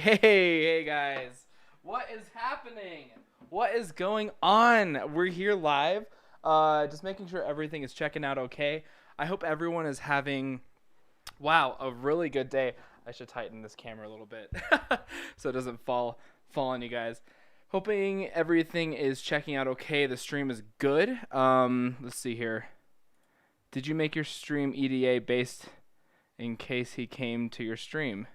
Hey guys. What is happening? What is going on? We're here live. Just making sure everything is checking out okay. I hope everyone is having, wow, a really good day. I should tighten this camera a little bit so it doesn't fall on you guys. Hoping everything is checking out okay. The stream is good. Let's see here. Did you make your stream EDA based in case he came to your stream?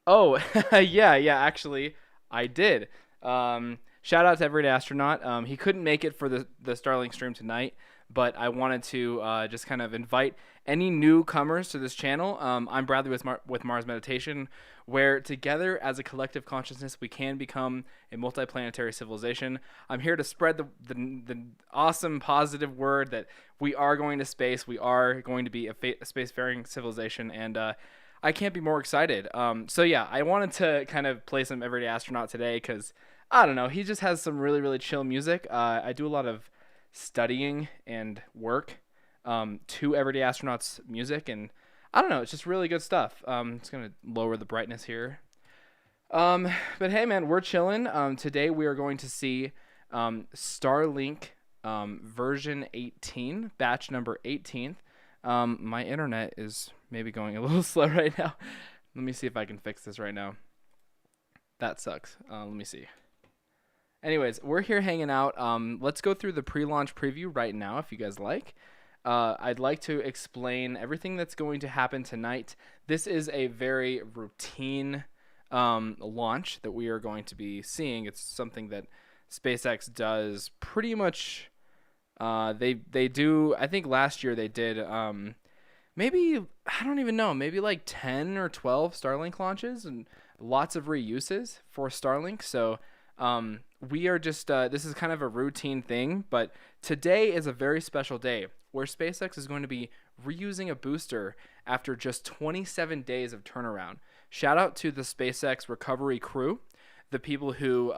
Oh, yeah, actually, I did. Shout out to Everyday Astronaut. He couldn't make it for the Starlink stream tonight, but I wanted to just kind of invite any newcomers to this channel. I'm Bradley with Mars Meditation, where together as a collective consciousness, we can become a multiplanetary civilization. I'm here to spread the awesome, positive word that we are going to space. We are going to be a spacefaring civilization, and I can't be more excited. So yeah, I wanted to kind of play some Everyday Astronaut today because, I don't know, he just has some really, really chill music. I do a lot of studying and work to Everyday Astronaut's music, and I don't know, it's just really good stuff. It's going to lower the brightness here. But hey, man, we're chilling. Today we are going to see Starlink version 18, batch number 18. My internet is maybe going a little slow right now. Let me see if I can fix this right now. That sucks. Let me see. Anyways, we're here hanging out. Let's go through the pre-launch preview right now if you guys like. I'd like to explain everything that's going to happen tonight. This is a very routine launch that we are going to be seeing. It's something that SpaceX does pretty much. They do, I think last year they did maybe, I don't even know, maybe like 10 or 12 Starlink launches and lots of reuses for Starlink. So we are just, this is kind of a routine thing, but today is a very special day where SpaceX is going to be reusing a booster after just 27 days of turnaround. Shout out to the SpaceX recovery crew, the people who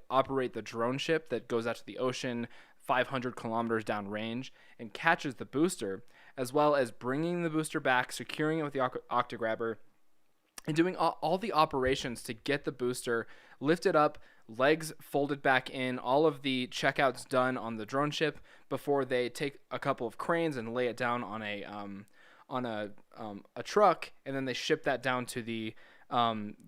operate the drone ship that goes out to the ocean 500 kilometers downrange and catches the booster, as well as bringing the booster back, securing it with the octograbber, and doing all the operations to get the booster lifted up, legs folded back in, all of the checkouts done on the drone ship before they take a couple of cranes and lay it down on a truck, and then they ship that down to the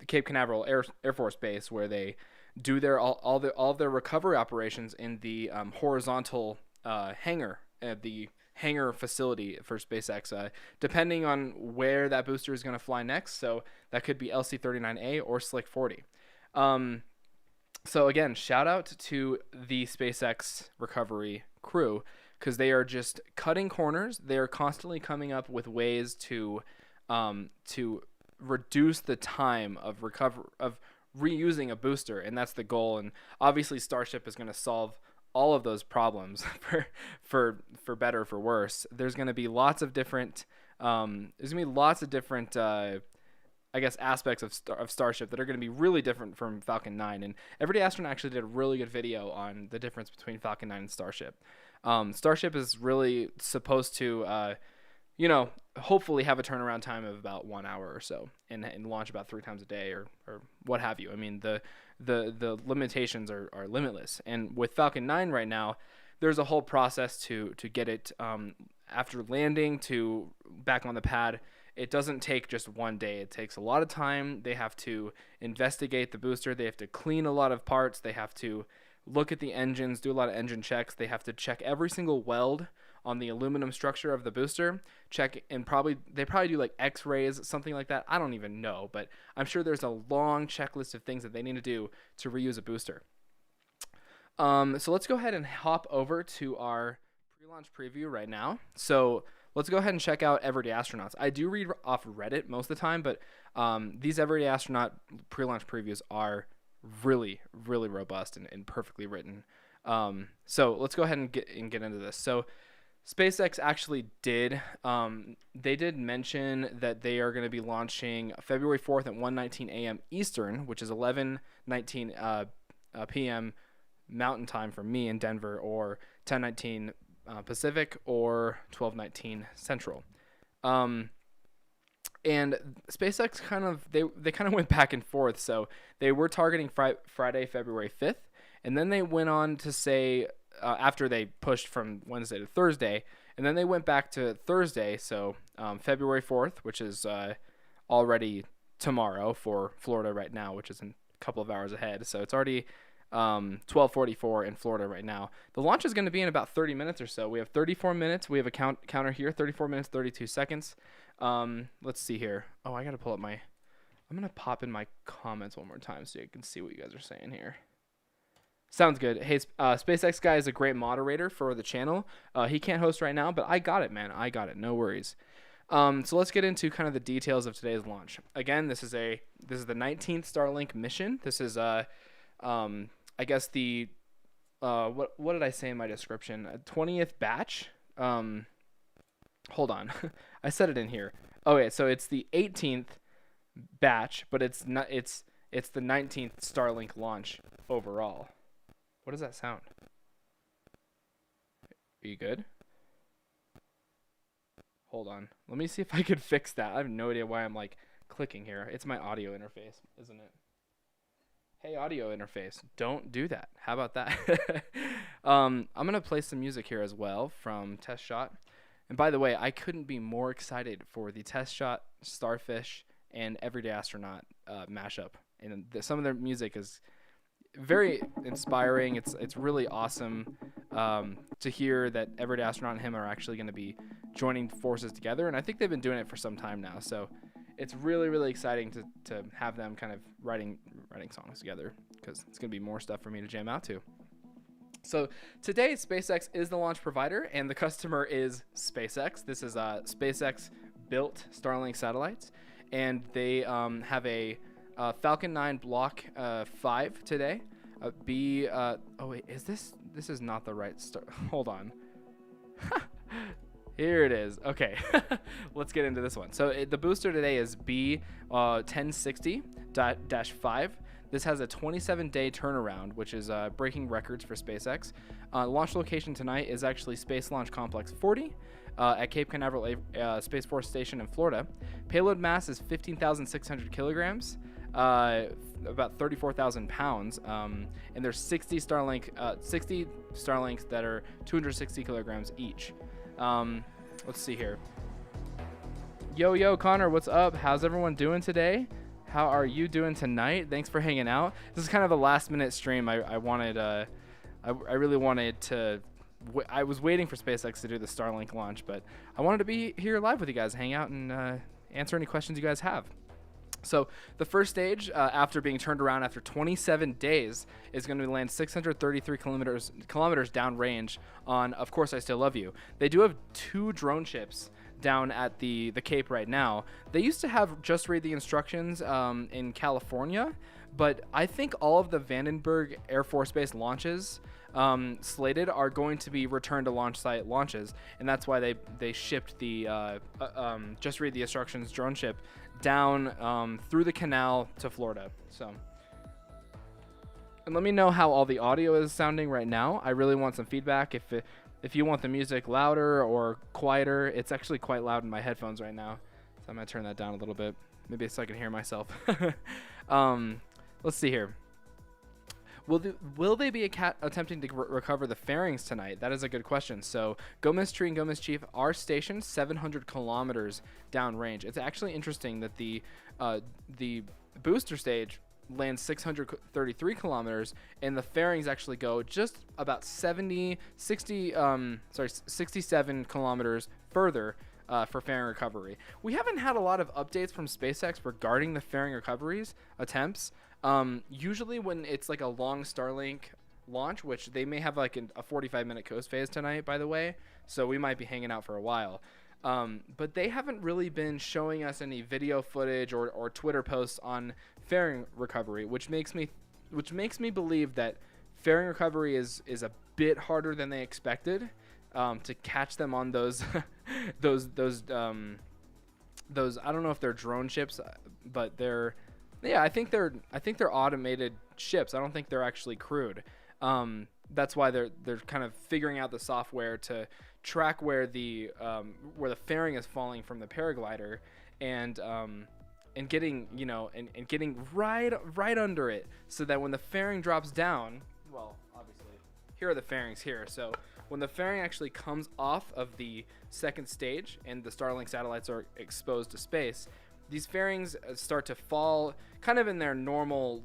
Cape Canaveral Air Force Base, where they do all of their recovery operations in the horizontal hangar, the hangar facility for SpaceX, depending on where that booster is going to fly next. So that could be LC-39A or Slick 40. So again, shout out to the SpaceX recovery crew, because they are just cutting corners. They are constantly coming up with ways to reduce the time of reusing a booster, and that's the goal. And obviously Starship is going to solve all of those problems for better or for worse. There's going to be lots of different I guess aspects of Starship that are going to be really different from Falcon 9, and Everyday Astronaut actually did a really good video on the difference between Falcon 9 and Starship. Starship is really supposed to hopefully have a turnaround time of about 1 hour or so, and launch about 3 times a day or what have you. I mean, the limitations are limitless. And with Falcon 9 right now, there's a whole process to get it after landing to back on the pad. It doesn't take just one day. It takes a lot of time. They have to investigate the booster. They have to clean a lot of parts. They have to look at the engines, do a lot of engine checks. They have to check every single weld on the aluminum structure of the booster, they probably do like x-rays, something like that. I don't even know, but I'm sure there's a long checklist of things that they need to do to reuse a booster. So let's go ahead and hop over to our pre-launch preview right now. So let's go ahead and check out Everyday Astronauts. I do read off Reddit most of the time, but these Everyday Astronaut pre-launch previews are really, really robust and perfectly written. So let's go ahead and get into this. So SpaceX actually did mention that they are going to be launching February 4th at 1:19 a.m. Eastern, which is 11:19 p.m. Mountain Time for me in Denver, or 10:19 Pacific, or 12:19 Central. And SpaceX they kind of went back and forth. So they were targeting Friday, February 5th, and then they went on to say after they pushed from Wednesday to Thursday, and then they went back to Thursday, so February 4th, which is already tomorrow for Florida right now, which is in a couple of hours ahead. So it's already 12:44 in Florida right now. The launch is going to be in about 30 minutes or so. We have 34 minutes. We have a counter here, 34 minutes, 32 seconds. Let's see here. Oh, I got to pull up I'm going to pop in my comments one more time so you can see what you guys are saying here. Sounds good. Hey, SpaceX guy is a great moderator for the channel. He can't host right now, but I got it, man. I got it. No worries. So let's get into kind of the details of today's launch. Again, this is the 19th Starlink mission. This is I guess the what did I say in my description? 20th batch. Hold on. I said it in here. Oh yeah, so it's the 18th batch, but it's not it's the 19th Starlink launch overall. What does that sound? Are you good? Hold on. Let me see if I could fix that. I have no idea why I'm like clicking here. It's my audio interface, isn't it? Hey, audio interface, don't do that. How about that? I'm going to play some music here as well from Test Shot. And by the way, I couldn't be more excited for the Test Shot, Starfish, and Everyday Astronaut mashup. And some of their music is very inspiring. It's really awesome to hear that Everyday Astronaut and him are actually going to be joining forces together. And I think they've been doing it for some time now. So it's really, really exciting to have them kind of writing songs together, because it's going to be more stuff for me to jam out to. So today, SpaceX is the launch provider, and the customer is SpaceX. This is SpaceX built Starlink satellites, and they have a Falcon 9 Block 5 today. Oh wait, this is not the right start. Hold on. Here it is. Okay, let's get into this one. So the booster today is B1060-5. This has a 27-day turnaround, which is breaking records for SpaceX. Launch location tonight is actually Space Launch Complex 40 at Cape Canaveral Space Force Station in Florida. Payload mass is 15,600 kilograms, about 34,000 pounds, and there's 60 Starlinks that are 260 kilograms each. Let's see here. Yo, Connor, what's up? How's everyone doing today? How are you doing tonight? Thanks for hanging out. This is kind of a last-minute stream. I really wanted to. I was waiting for SpaceX to do the Starlink launch, but I wanted to be here live with you guys, hang out, and answer any questions you guys have. So the first stage, after being turned around after 27 days, is going to land 633 kilometers downrange on, of course, I Still Love You. They do have 2 drone ships down at the Cape right now. They used to have Just Read the Instructions in California, but I think all of the Vandenberg Air Force Base launches slated are going to be return to launch site launches, and that's why they shipped the Just Read the Instructions drone ship down through the canal to Florida. So, and let me know how all the audio is sounding right now. I really want some feedback. If you want the music louder or quieter, it's actually quite loud in my headphones right now, so I'm gonna turn that down a little bit, maybe so I can hear myself. Let's see here. Will they be attempting to recover the fairings tonight? That is a good question. So Gomez Tree and Gomez Chief are stationed 700 kilometers downrange. It's actually interesting that the booster stage lands 633 kilometers, and the fairings actually go just about 67 kilometers further for fairing recovery. We haven't had a lot of updates from SpaceX regarding the fairing recoveries attempts. Usually when it's like a long Starlink launch, which they may have like a 45-minute coast phase tonight, by the way, so we might be hanging out for a while. But they haven't really been showing us any video footage or Twitter posts on fairing recovery, which makes me believe that fairing recovery is a bit harder than they expected, to catch them on those those I don't know if they're drone ships, but I think they're automated ships. I don't think they're actually crewed. That's why they're kind of figuring out the software to track where the fairing is falling from the paraglider, and getting, you know, and getting right under it, so that when the fairing drops down, well, obviously here are the fairings here. So when the fairing actually comes off of the second stage and the Starlink satellites are exposed to space, these fairings start to fall kind of in their normal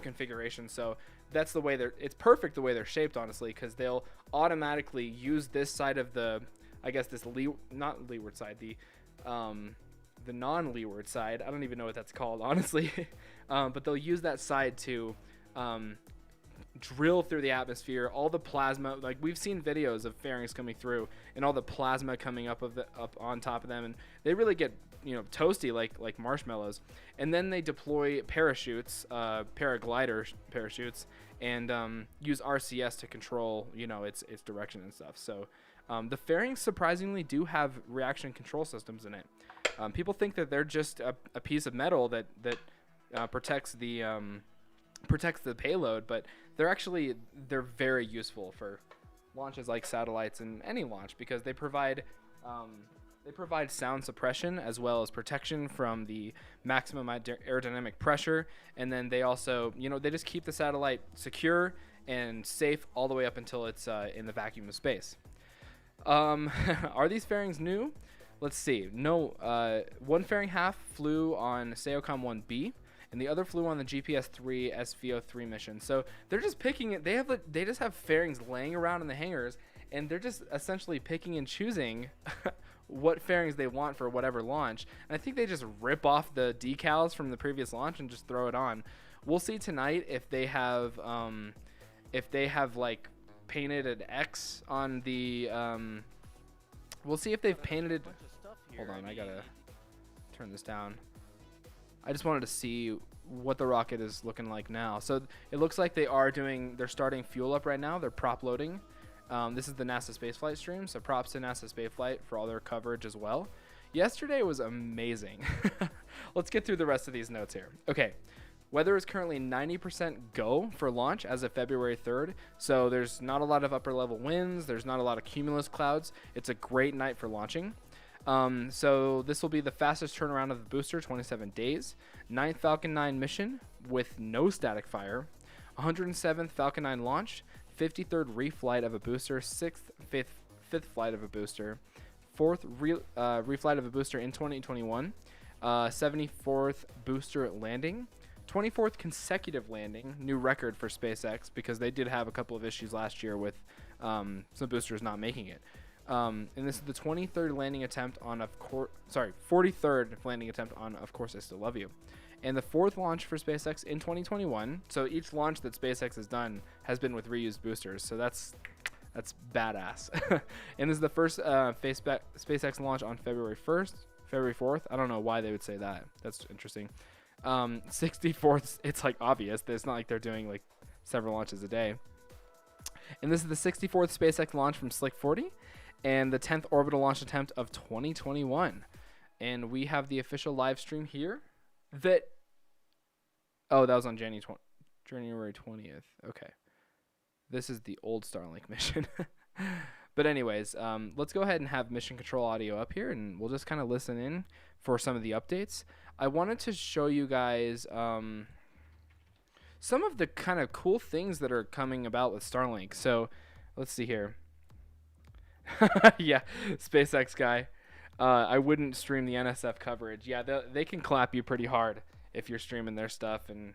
configuration. So that's the way it's perfect the way they're shaped, honestly, because they'll automatically use this side of the, I guess this not leeward side, the non-leeward side. I don't even know what that's called, honestly. But they'll use that side to drill through the atmosphere. All the plasma, like we've seen videos of fairings coming through and all the plasma coming up on top of them, and they really get, you know, toasty like marshmallows. And then they deploy parachutes, paraglider parachutes, and use RCS to control, you know, its direction and stuff. So the fairings surprisingly do have reaction control systems in it. People think that they're just a piece of metal that protects the payload, but they're very useful for launches like satellites and any launch, because they provide sound suppression as well as protection from the maximum aerodynamic pressure, and then they also, you know, they just keep the satellite secure and safe all the way up until it's in the vacuum of space. Are these fairings new? Let's see. No, one fairing half flew on SAOCOM 1B, and the other flew on the GPS-3 SVO3 mission. So they're just picking it. They just have fairings laying around in the hangars, and they're just essentially picking and choosing what fairings they want for whatever launch. And I think they just rip off the decals from the previous launch and just throw it on. We'll see tonight if they have like painted an X on the. We'll see if they've painted it. Hold on, I gotta turn this down. I just wanted to see what the rocket is looking like now. So it looks like they're starting fuel up right now. They're prop loading. This is the NASA spaceflight stream, so props to NASA spaceflight for all their coverage as well. Yesterday was amazing. Let's get through the rest of these notes here. Okay, weather is currently 90% go for launch as of February 3rd, so there's not a lot of upper level winds, there's not a lot of cumulus clouds. It's a great night for launching. So this will be the fastest turnaround of the booster, 27 days. 9th Falcon 9 mission with no static fire. 107th Falcon 9 launch. 53rd reflight of a booster. 5th flight of a booster. 4th reflight of a booster in 2021. 74th booster landing. 24th consecutive landing. New record for SpaceX, because they did have a couple of issues last year with some boosters not making it. And this is the 23rd landing attempt on 43rd landing attempt on Of Course I Still Love You. And the 4th launch for SpaceX in 2021. So each launch that SpaceX has done has been with reused boosters. So that's badass. And this is the first SpaceX launch on February 4th. I don't know why they would say that. That's interesting. 64th, it's like obvious. It's not like they're doing like several launches a day. And this is the 64th SpaceX launch from Slick 40. And the 10th orbital launch attempt of 2021. And we have the official live stream here. That was on January 20th. Okay. This is the old Starlink mission. But anyways, let's go ahead and have mission control audio up here, and we'll just kind of listen in for some of the updates. I wanted to show you guys some of the kind of cool things that are coming about with Starlink. So let's see here. Yeah, SpaceX guy. I wouldn't stream the NSF coverage. Yeah, they can clap you pretty hard if you're streaming their stuff, and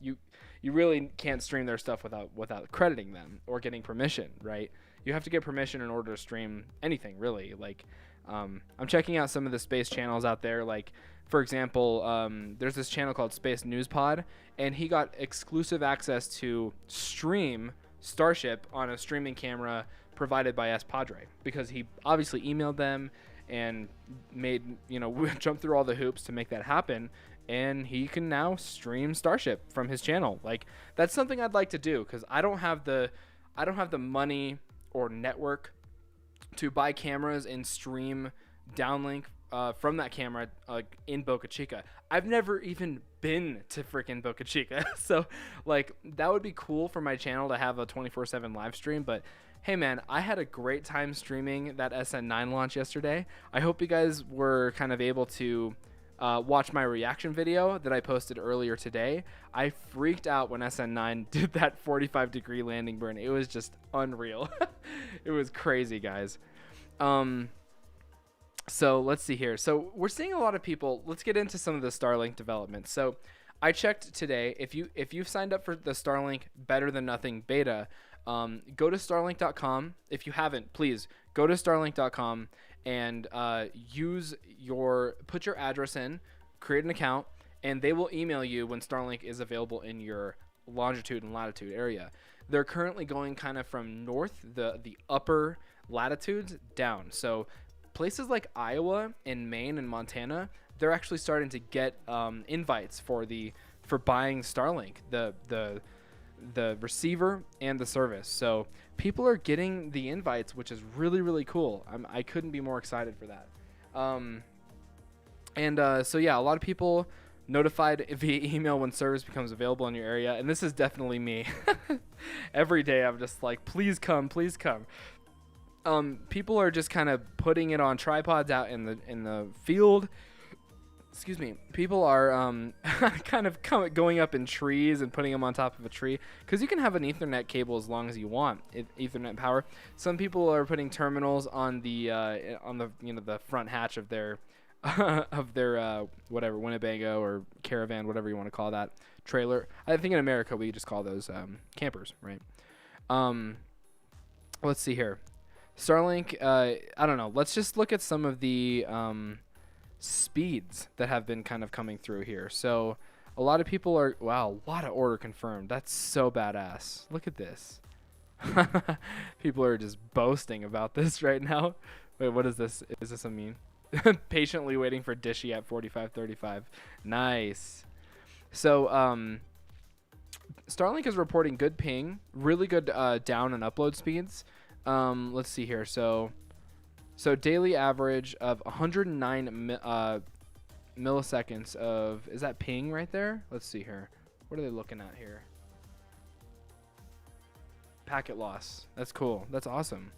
you really can't stream their stuff without crediting them or getting permission, right? You have to get permission in order to stream anything, really. Like, I'm checking out some of the space channels out there. Like, for example, there's this channel called Space News Pod, and he got exclusive access to stream Starship on a streaming camera provided by S Padre, because he obviously emailed them and made, jump through all the hoops to make that happen, and he can now stream Starship from his channel. Like, that's something I'd like to do, because I don't have the money or network to buy cameras and stream downlink from that camera in Boca Chica. I've never even been to freaking Boca Chica. So like that would be cool for my channel to have a 24/7 live stream. But hey man, I had a great time streaming that SN9 launch yesterday. I hope you guys were kind of able to watch my reaction video that I posted earlier today. I freaked out when SN9 did that 45-degree landing burn. It was just unreal. It was crazy, guys. So let's see here. So we're seeing a lot of people. Let's get into some of the Starlink development. So I checked today. If you've signed up for the Starlink Better Than Nothing beta, go to Starlink.com. If you haven't, please go to Starlink.com and put your address in, create an account, and they will email you when Starlink is available in your longitude and latitude area. They're currently going kind of from north, the upper latitudes down. So places like Iowa and Maine and Montana, they're actually starting to get invites for buying Starlink, the receiver and the service. So people are getting the invites, which is really, really cool. I couldn't be more excited for that. So yeah, a lot of people notified via email when service becomes available in your area, and this is definitely me. Every day I'm just like, please come, please come. People are just kind of putting it on tripods out in the field. Excuse me. People are kind of going up in trees and putting them on top of a tree, because you can have an Ethernet cable as long as you want, Ethernet power. Some people are putting terminals on the the front hatch of their whatever, Winnebago or caravan, whatever you want to call that, trailer. I think in America we just call those campers, right? Let's see here. Starlink, I don't know. Let's just look at some of the speeds that have been kind of coming through here. So a lot of people are, wow, a lot of order confirmed. That's so badass. Look at this. People are just boasting about this right now. Wait, what is this? Is this a meme? Patiently waiting for Dishy at 4535. Nice. So Starlink is reporting good ping, really good down and upload speeds. Let's see here. So daily average of 109 milliseconds of, is that ping right there? Let's see here. What are they looking at here? Packet loss. That's cool. That's awesome.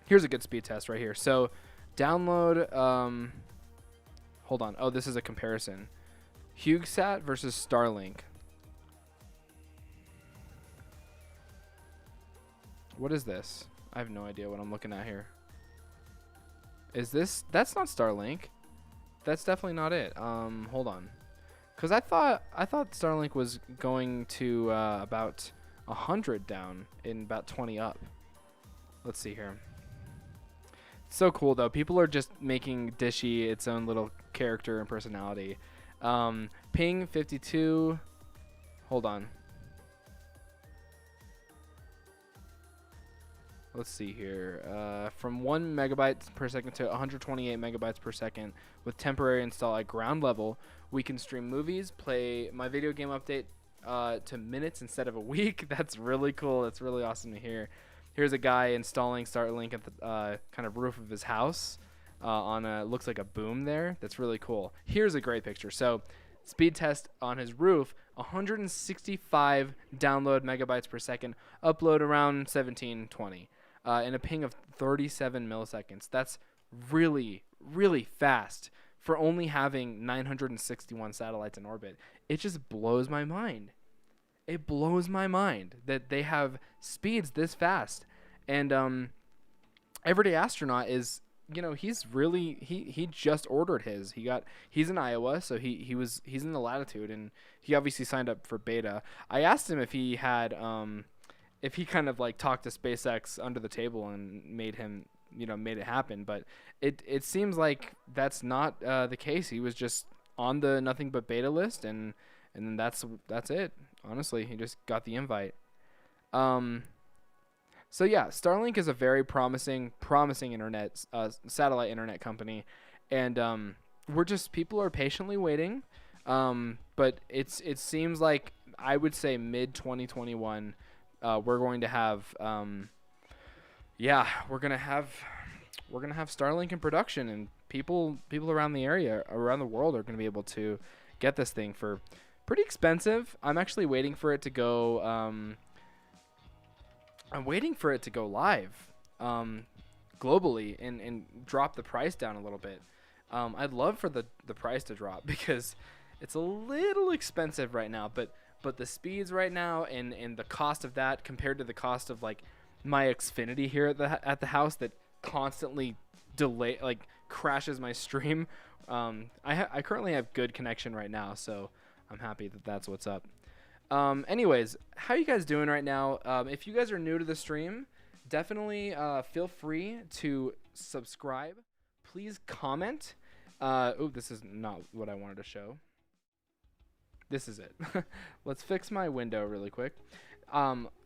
Here's a good speed test right here. So download, hold on. Oh, this is a comparison. HughesSat versus Starlink. What is this? I have no idea what I'm looking at here. Is this? That's not Starlink. That's definitely not it. Hold on. Cause I thought Starlink was going to about 100 down in about 20 up. Let's see here. So cool though. People are just making Dishy its own little character and personality. Ping 52. Hold on. Let's see here. From 1 megabyte per second to 128 megabytes per second with temporary install at ground level, we can stream movies, play my video game update to minutes instead of a week. That's really cool. That's really awesome to hear. Here's a guy installing Starlink at the kind of roof of his house on a, looks like a boom there. That's really cool. Here's a great picture. So speed test on his roof, 165 download megabytes per second, upload around 1720. And a ping of 37 milliseconds. That's really, really fast for only having 961 satellites in orbit. It just blows my mind. It blows my mind that they have speeds this fast. And Everyday Astronaut is, you know, he's really, he just ordered his. He's in Iowa, so he's in the latitude, and he obviously signed up for beta. I asked him if he had if he kind of like talked to SpaceX under the table and made it happen, but it seems like that's not the case. He was just on the nothing but beta list, and then that's it. Honestly, he just got the invite. So yeah, Starlink is a very promising internet satellite internet company, and people are patiently waiting. But it seems like, I would say mid 2021. We're going to have we're gonna have Starlink in production, and people around the area, around the world, are gonna be able to get this thing for pretty expensive. I'm actually waiting for it to go. I'm waiting for it to go live globally and drop the price down a little bit. I'd love for the price to drop because it's a little expensive right now, but the speeds right now and the cost of that compared to the cost of like my Xfinity here at the house that constantly crashes my stream. I currently have good connection right now, so I'm happy that that's what's up. Anyways, how you guys doing right now? If you guys are new to the stream, definitely feel free to subscribe. Please comment. Oh, this is not what I wanted to show. This is it. Let's fix my window really quick.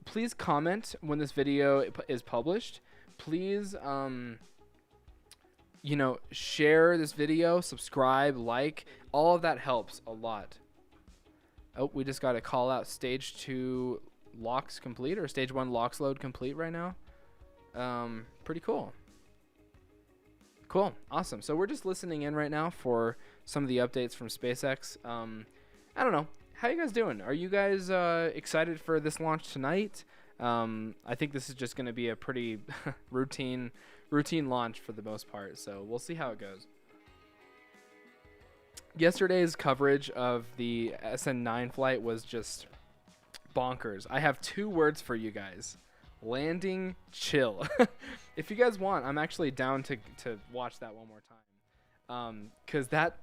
Please comment when this video is published. Please, you know, share this video, subscribe, like. All of that helps a lot. Oh, we just got to call out stage 2 locks complete, or stage 1 locks load complete right now. Pretty cool. Cool. Awesome. So we're just listening in right now for some of the updates from SpaceX. I don't know. How you guys doing? Are you guys excited for this launch tonight? I think this is just going to be a pretty routine launch for the most part. So we'll see how it goes. Yesterday's coverage of the SN9 flight was just bonkers. I have 2 words for you guys. Landing chill. If you guys want, I'm actually down to watch that one more time. Because that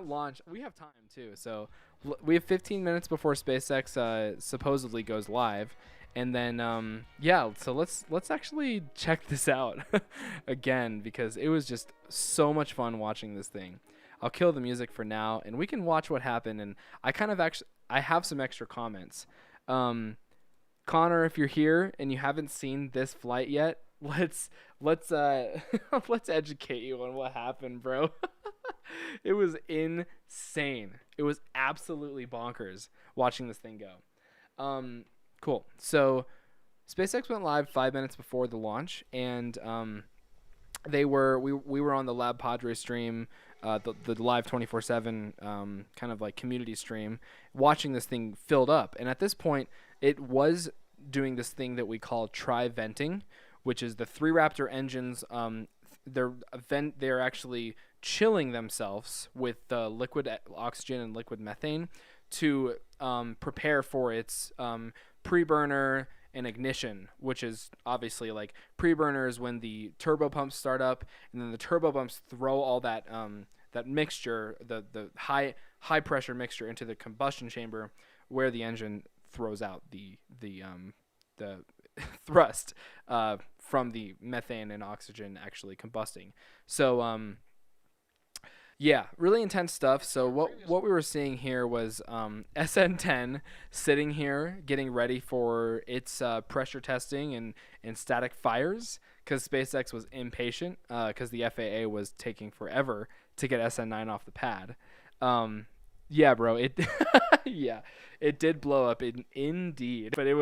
launch, we have time too. So we have 15 minutes before SpaceX supposedly goes live. And then, yeah, so let's actually check this out again, because it was just so much fun watching this thing. I'll kill the music for now, and we can watch what happened. And I have some extra comments. Connor, if you're here and you haven't seen this flight yet, let's let's educate you on what happened, bro. It was insane. It was absolutely bonkers watching this thing go. Cool. So SpaceX went live 5 minutes before the launch, and we were on the Lab Padre stream, the live 24/7 kind of like community stream, watching this thing filled up. And at this point, it was doing this thing that we call tri-venting, which is the 3 Raptor engines. They're actually chilling themselves with liquid oxygen and liquid methane to prepare for its pre-burner and ignition, which is obviously like pre-burner is when the turbo pumps start up, and then the turbo pumps throw all that that mixture, the high pressure mixture, into the combustion chamber, where the engine throws out the thrust from the methane and oxygen actually combusting. So yeah, really intense stuff. So what we were seeing here was SN10 sitting here getting ready for its pressure testing and static fires, because SpaceX was impatient because the FAA was taking forever to get SN9 off the pad. Yeah, bro, it did blow up indeed, but it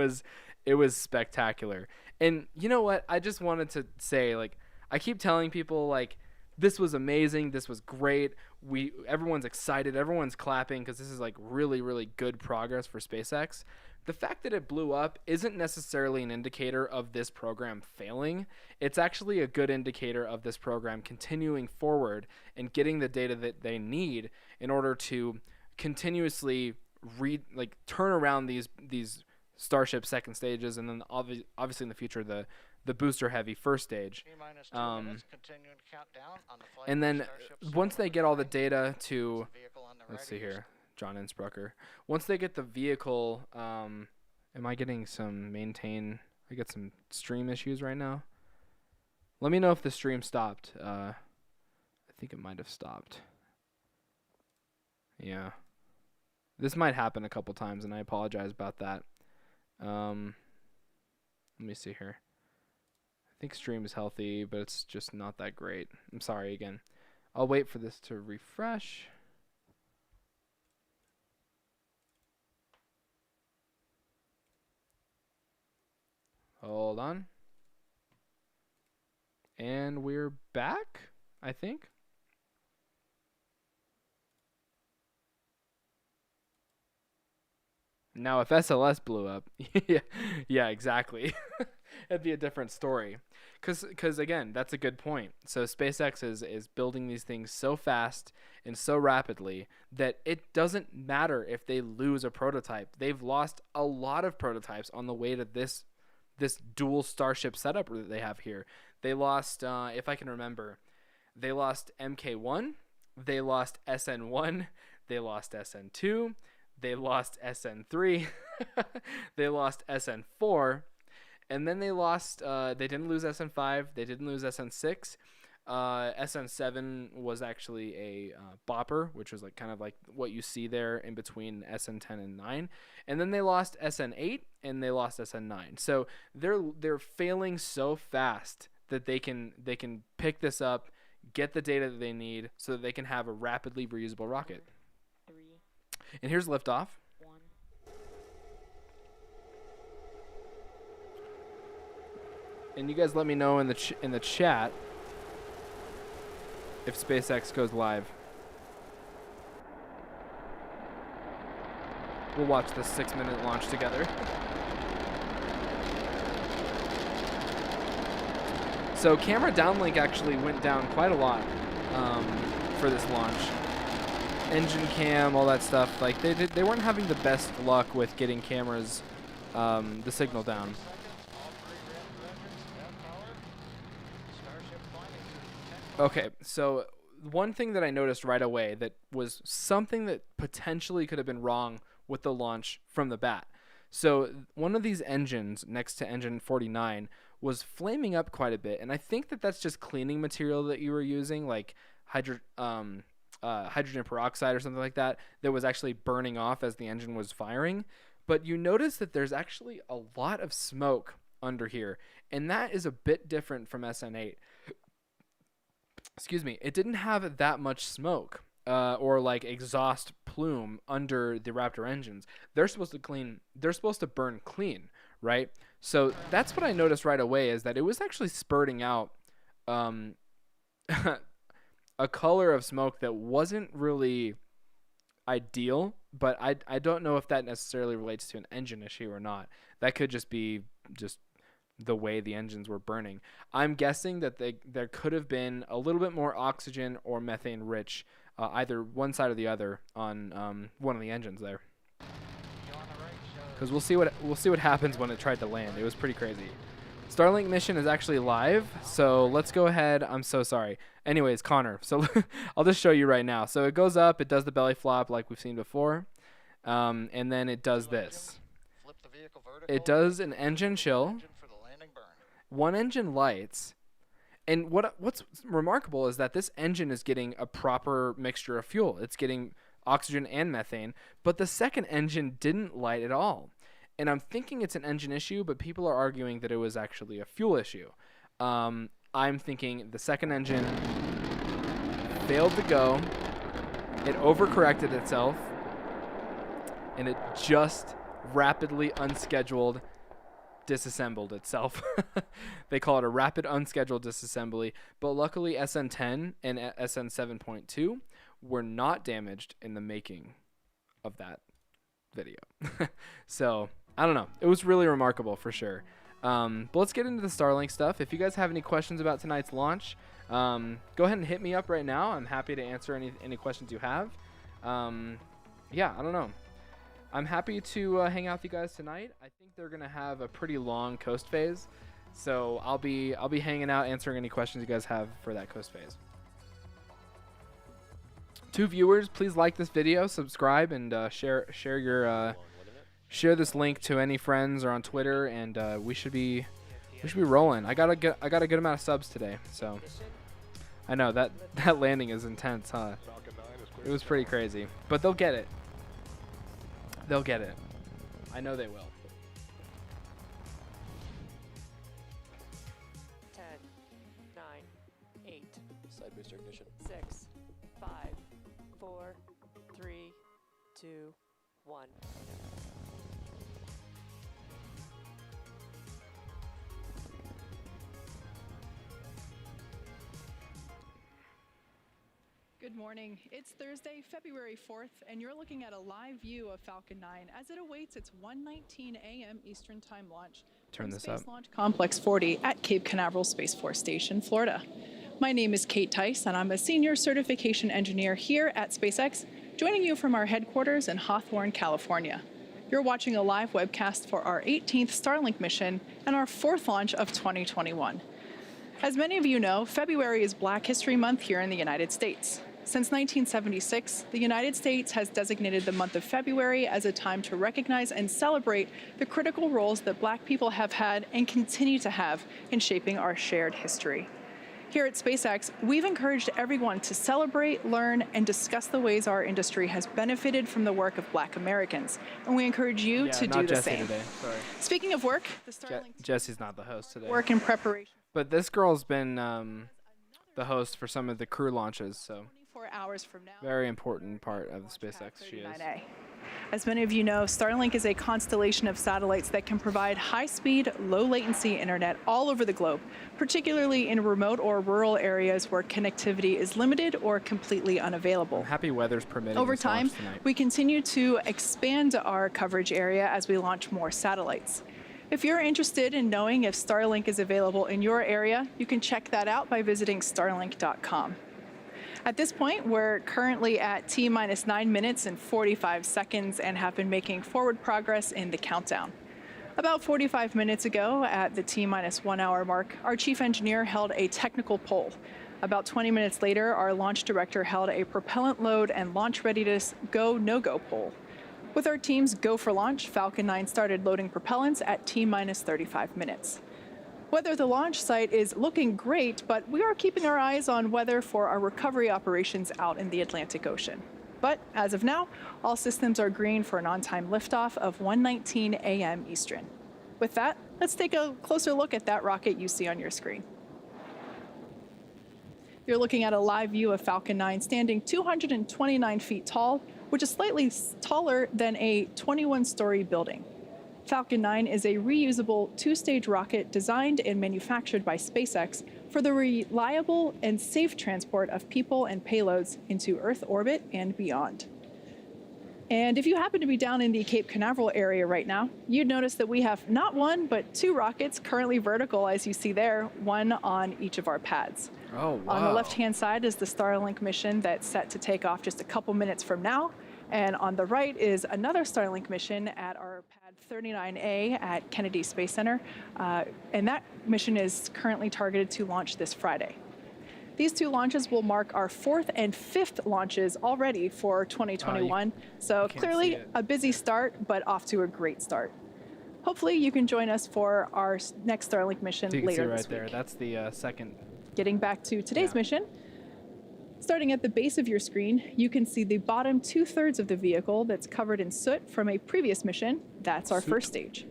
was spectacular. And you know what? I just wanted to say, like, I keep telling people, like, this was amazing. This was great. Everyone's excited. Everyone's clapping because this is like really, really good progress for SpaceX. The fact that it blew up isn't necessarily an indicator of this program failing. It's actually a good indicator of this program continuing forward and getting the data that they need in order to continuously turn around these Starship second stages, and then obviously in the future the booster heavy first stage. And then once they get all the data to, let's see here, John Innsbrucker. Once they get the vehicle, am I getting some I get some stream issues right now. Let me know if the stream stopped. I think it might have stopped. Yeah. This might happen a couple times, and I apologize about that. Let me see here. I think stream is healthy, but it's just not that great. I'm sorry again. I'll wait for this to refresh. Hold on. And we're back, I think. Now, if SLS blew up, yeah, exactly. It'd be a different story. Because again, that's a good point. So SpaceX is building these things so fast and so rapidly that it doesn't matter if they lose a prototype. They've lost a lot of prototypes on the way to this dual Starship setup that they have here. They lost, if I can remember, they lost MK1, they lost SN1, they lost SN2, they lost SN3, they lost SN4, and then they lost, they didn't lose SN5, they didn't lose SN6. SN7 was actually a bopper, which was like kind of like what you see there in between SN10 and 9. And then they lost SN8 and they lost SN9. So they're failing so fast that they can pick this up, get the data that they need so that they can have a rapidly reusable rocket. 3, And here's liftoff. 1. And you guys let me know in the chat if SpaceX goes live. We'll watch this 6-minute launch together. So camera downlink actually went down quite a lot for this launch. Engine cam, all that stuff. Like they weren't having the best luck with getting cameras, the signal down. Okay, so one thing that I noticed right away that was something that potentially could have been wrong with the launch from the bat. So one of these engines next to engine 49 was flaming up quite a bit, and I think that that's just cleaning material that you were using, like hydrogen peroxide or something like that, that was actually burning off as the engine was firing. But you notice that there's actually a lot of smoke under here, and that is a bit different from SN8. Excuse me, it didn't have that much smoke or like exhaust plume under the Raptor engines. They're supposed to burn clean, right? So that's what I noticed right away, is that it was actually spurting out a color of smoke that wasn't really ideal, but I don't know if that necessarily relates to an engine issue or not. That could just be the way the engines were burning. I'm guessing that there could have been a little bit more oxygen or methane rich, either one side or the other on one of the engines there. Because we'll see what happens when it tried to land. It was pretty crazy. Starlink mission is actually live, so let's go ahead. I'm so sorry. Anyways, Connor, so I'll just show you right now. So it goes up, it does the belly flop like we've seen before, and then it does this. It does an engine chill. One engine lights, and what's remarkable is that this engine is getting a proper mixture of fuel. It's getting oxygen and methane, but the second engine didn't light at all. And I'm thinking it's an engine issue, but people are arguing that it was actually a fuel issue. I'm thinking the second engine failed to go, it overcorrected itself, and it just rapidly unscheduled disassembled itself. They call it a rapid unscheduled disassembly, but luckily SN10 and SN7.2 were not damaged in the making of that video. So I don't know, it was really remarkable for sure. But let's get into the Starlink stuff. If you guys have any questions about tonight's launch, go ahead and hit me up right now. I'm happy to answer any questions you have. Yeah, I don't know, I'm happy to hang out with you guys tonight. I think they're gonna have a pretty long coast phase, so I'll be hanging out answering any questions you guys have for that coast phase. 2 viewers, please like this video, subscribe, and share this link to any friends or on Twitter, and we should be rolling. I got a good amount of subs today, so I know that landing is intense, huh? It was pretty crazy, but they'll get it. They'll get it. I know they will. 10, 9, 8. Side booster ignition. 6, 5, 4, 3, 2, 1. Good morning. It's Thursday, February 4th, and you're looking at a live view of Falcon 9 as it awaits its 1:19 a.m. Eastern Time launch Turn this Space up. Launch Complex 40 at Cape Canaveral Space Force Station, Florida. My name is Kate Tice, and I'm a senior certification engineer here at SpaceX, joining you from our headquarters in Hawthorne, California. You're watching a live webcast for our 18th Starlink mission and our 4th launch of 2021. As many of you know, February is Black History Month here in the United States. Since 1976, the United States has designated the month of February as a time to recognize and celebrate the critical roles that Black people have had and continue to have in shaping our shared history. Here at SpaceX, we've encouraged everyone to celebrate, learn, and discuss the ways our industry has benefited from the work of Black Americans, and we encourage you to do the Jesse same. Today. Sorry. Speaking of work, the Starlink Jesse's not the host today. work in preparation. But this girl's been the host for some of the crew launches, so 24 hours from now. very important part of the SpaceX she is. 39A. As many of you know, Starlink is a constellation of satellites that can provide high-speed, low-latency internet all over the globe, particularly in remote or rural areas where connectivity is limited or completely unavailable. I'm happy weather's permitting. Over this launch time, tonight. we continue to expand our coverage area as we launch more satellites. If you're interested in knowing if Starlink is available in your area, you can check that out by visiting starlink.com. At this point, we're currently at T-minus 9 minutes and 45 seconds and have been making forward progress in the countdown. About 45 minutes ago, at the T-minus 1 hour mark, our chief engineer held a technical poll. About 20 minutes later, our launch director held a propellant load and launch readiness go/no-go poll. With our team's go for launch, Falcon 9 started loading propellants at T-minus 35 minutes. Weather at the launch site is looking great, but we are keeping our eyes on weather for our recovery operations out in the Atlantic Ocean. But as of now, all systems are green for an on-time liftoff of 1:19 a.m. Eastern. With that, let's take a closer look at that rocket you see on your screen. You're looking at a live view of Falcon 9 standing 229 feet tall, which is slightly taller than a 21-story building. Falcon 9 is a reusable two-stage rocket designed and manufactured by SpaceX for the reliable and safe transport of people and payloads into Earth orbit and beyond. And if you happen to be down in the Cape Canaveral area right now, you'd notice that we have not one, but 2 rockets currently vertical, as you see there, one on each of our pads. Oh, wow. On the left-hand side is the Starlink mission that's set to take off just a couple minutes from now. And on the right is another Starlink mission at our pad 39A at Kennedy Space Center. And that mission is currently targeted to launch this Friday. These 2 launches will mark our 4th and 5th launches already for 2021. So clearly a busy start, but off to a great start. Hopefully you can join us for our next Starlink mission later this week. There. That's the second. Getting back to today's mission, starting at the base of your screen, you can see the bottom 2/3 of the vehicle that's covered in soot from a previous mission. That's our first stage.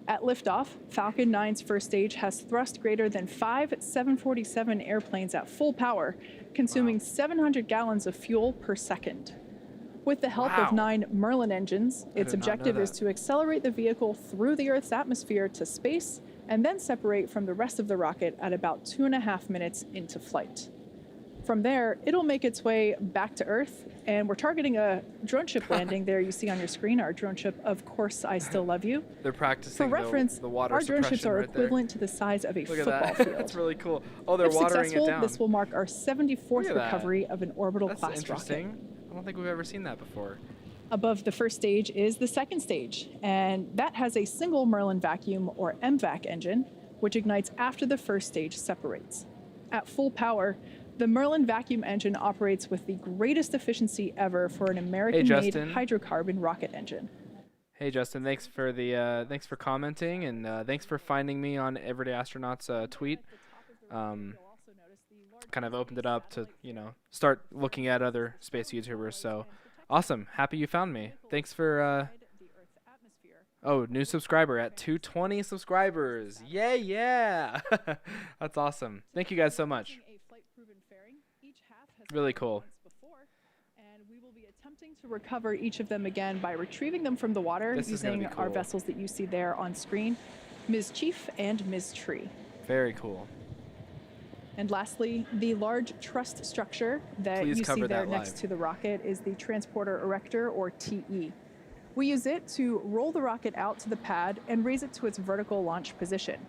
At liftoff, Falcon 9's first stage has thrust greater than 5 747 airplanes at full power, consuming 700 gallons of fuel per second. With the help of 9 Merlin engines, its objective is to accelerate the vehicle through the Earth's atmosphere to space and then separate from the rest of the rocket at about 2.5 minutes into flight. From there, it'll make its way back to Earth, and we're targeting a drone ship landing there you see on your screen, our drone ship, Of Course I Still Love You. They're practicing For reference, the water our drone ships are right equivalent to the size of a Look at football that. field. That's really cool. Oh, they're If watering successful, it down. this will mark our 74th Look at that. recovery of an orbital That's class interesting. rocket. I don't think we've ever seen that before. Above the first stage is the second stage, and that has a single Merlin vacuum or MVAC engine, which ignites after the first stage separates. At full power, the Merlin vacuum engine operates with the greatest efficiency ever for an American-made hydrocarbon rocket engine. Hey Justin, thanks for commenting, and thanks for finding me on Everyday Astronaut's tweet. Kind of opened it up to start looking at other space YouTubers. So awesome, happy you found me. Thanks for new subscriber at 220 subscribers. Yeah. That's awesome. Thank you guys so much. Really cool. And we will be attempting to recover each of them again by retrieving them from the water using our vessels that you see there on screen, Ms. Chief and Ms. Tree. Very cool. And lastly, the large truss structure that Please you see cover there that next live. to the rocket is the Transporter Erector, or TE. We use it to roll the rocket out to the pad and raise it to its vertical launch position.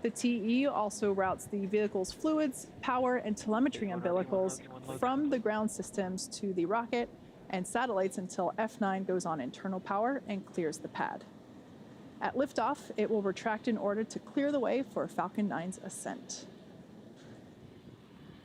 The TE also routes the vehicle's fluids, power, and telemetry umbilicals from the ground systems to the rocket and satellites until F9 goes on internal power and clears the pad. At liftoff, it will retract in order to clear the way for Falcon 9's ascent.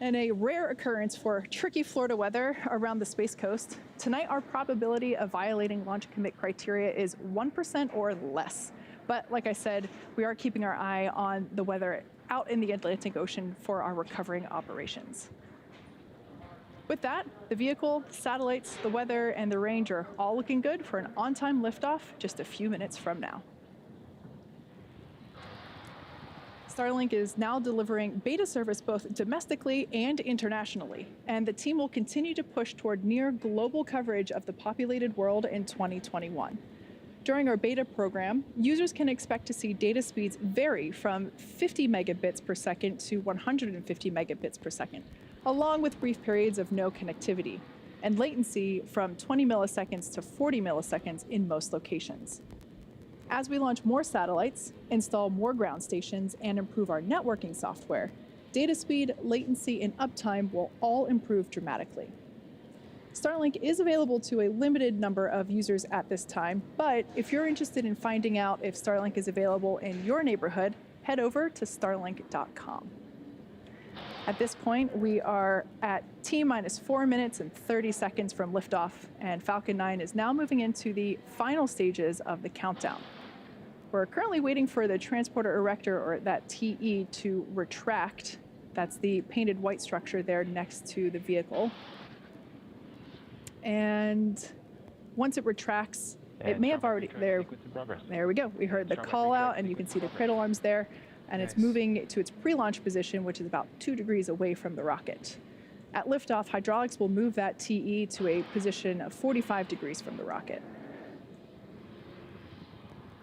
In a rare occurrence for tricky Florida weather around the Space Coast, tonight our probability of violating launch commit criteria is 1% or less. But like I said, we are keeping our eye on the weather out in the Atlantic Ocean for our recovering operations. With that, the vehicle, satellites, the weather, and the range are all looking good for an on-time liftoff just a few minutes from now. Starlink is now delivering beta service both domestically and internationally, and the team will continue to push toward near global coverage of the populated world in 2021. During our beta program, users can expect to see data speeds vary from 50 megabits per second to 150 megabits per second, along with brief periods of no connectivity, and latency from 20 milliseconds to 40 milliseconds in most locations. As we launch more satellites, install more ground stations, and improve our networking software, data speed, latency, and uptime will all improve dramatically. Starlink is available to a limited number of users at this time, but if you're interested in finding out if Starlink is available in your neighborhood, head over to starlink.com. At this point, we are at T-minus 4 minutes and 30 seconds from liftoff, and Falcon 9 is now moving into the final stages of the countdown. We're currently waiting for the Transporter Erector, or that TE, to retract. That's the painted white structure there next to the vehicle. And once it retracts, it may have already, there we go. We heard the call out, and you can see the cradle arms there, and it's moving to its pre-launch position, which is about 2 degrees away from the rocket. At liftoff, hydraulics will move that TE to a position of 45 degrees from the rocket.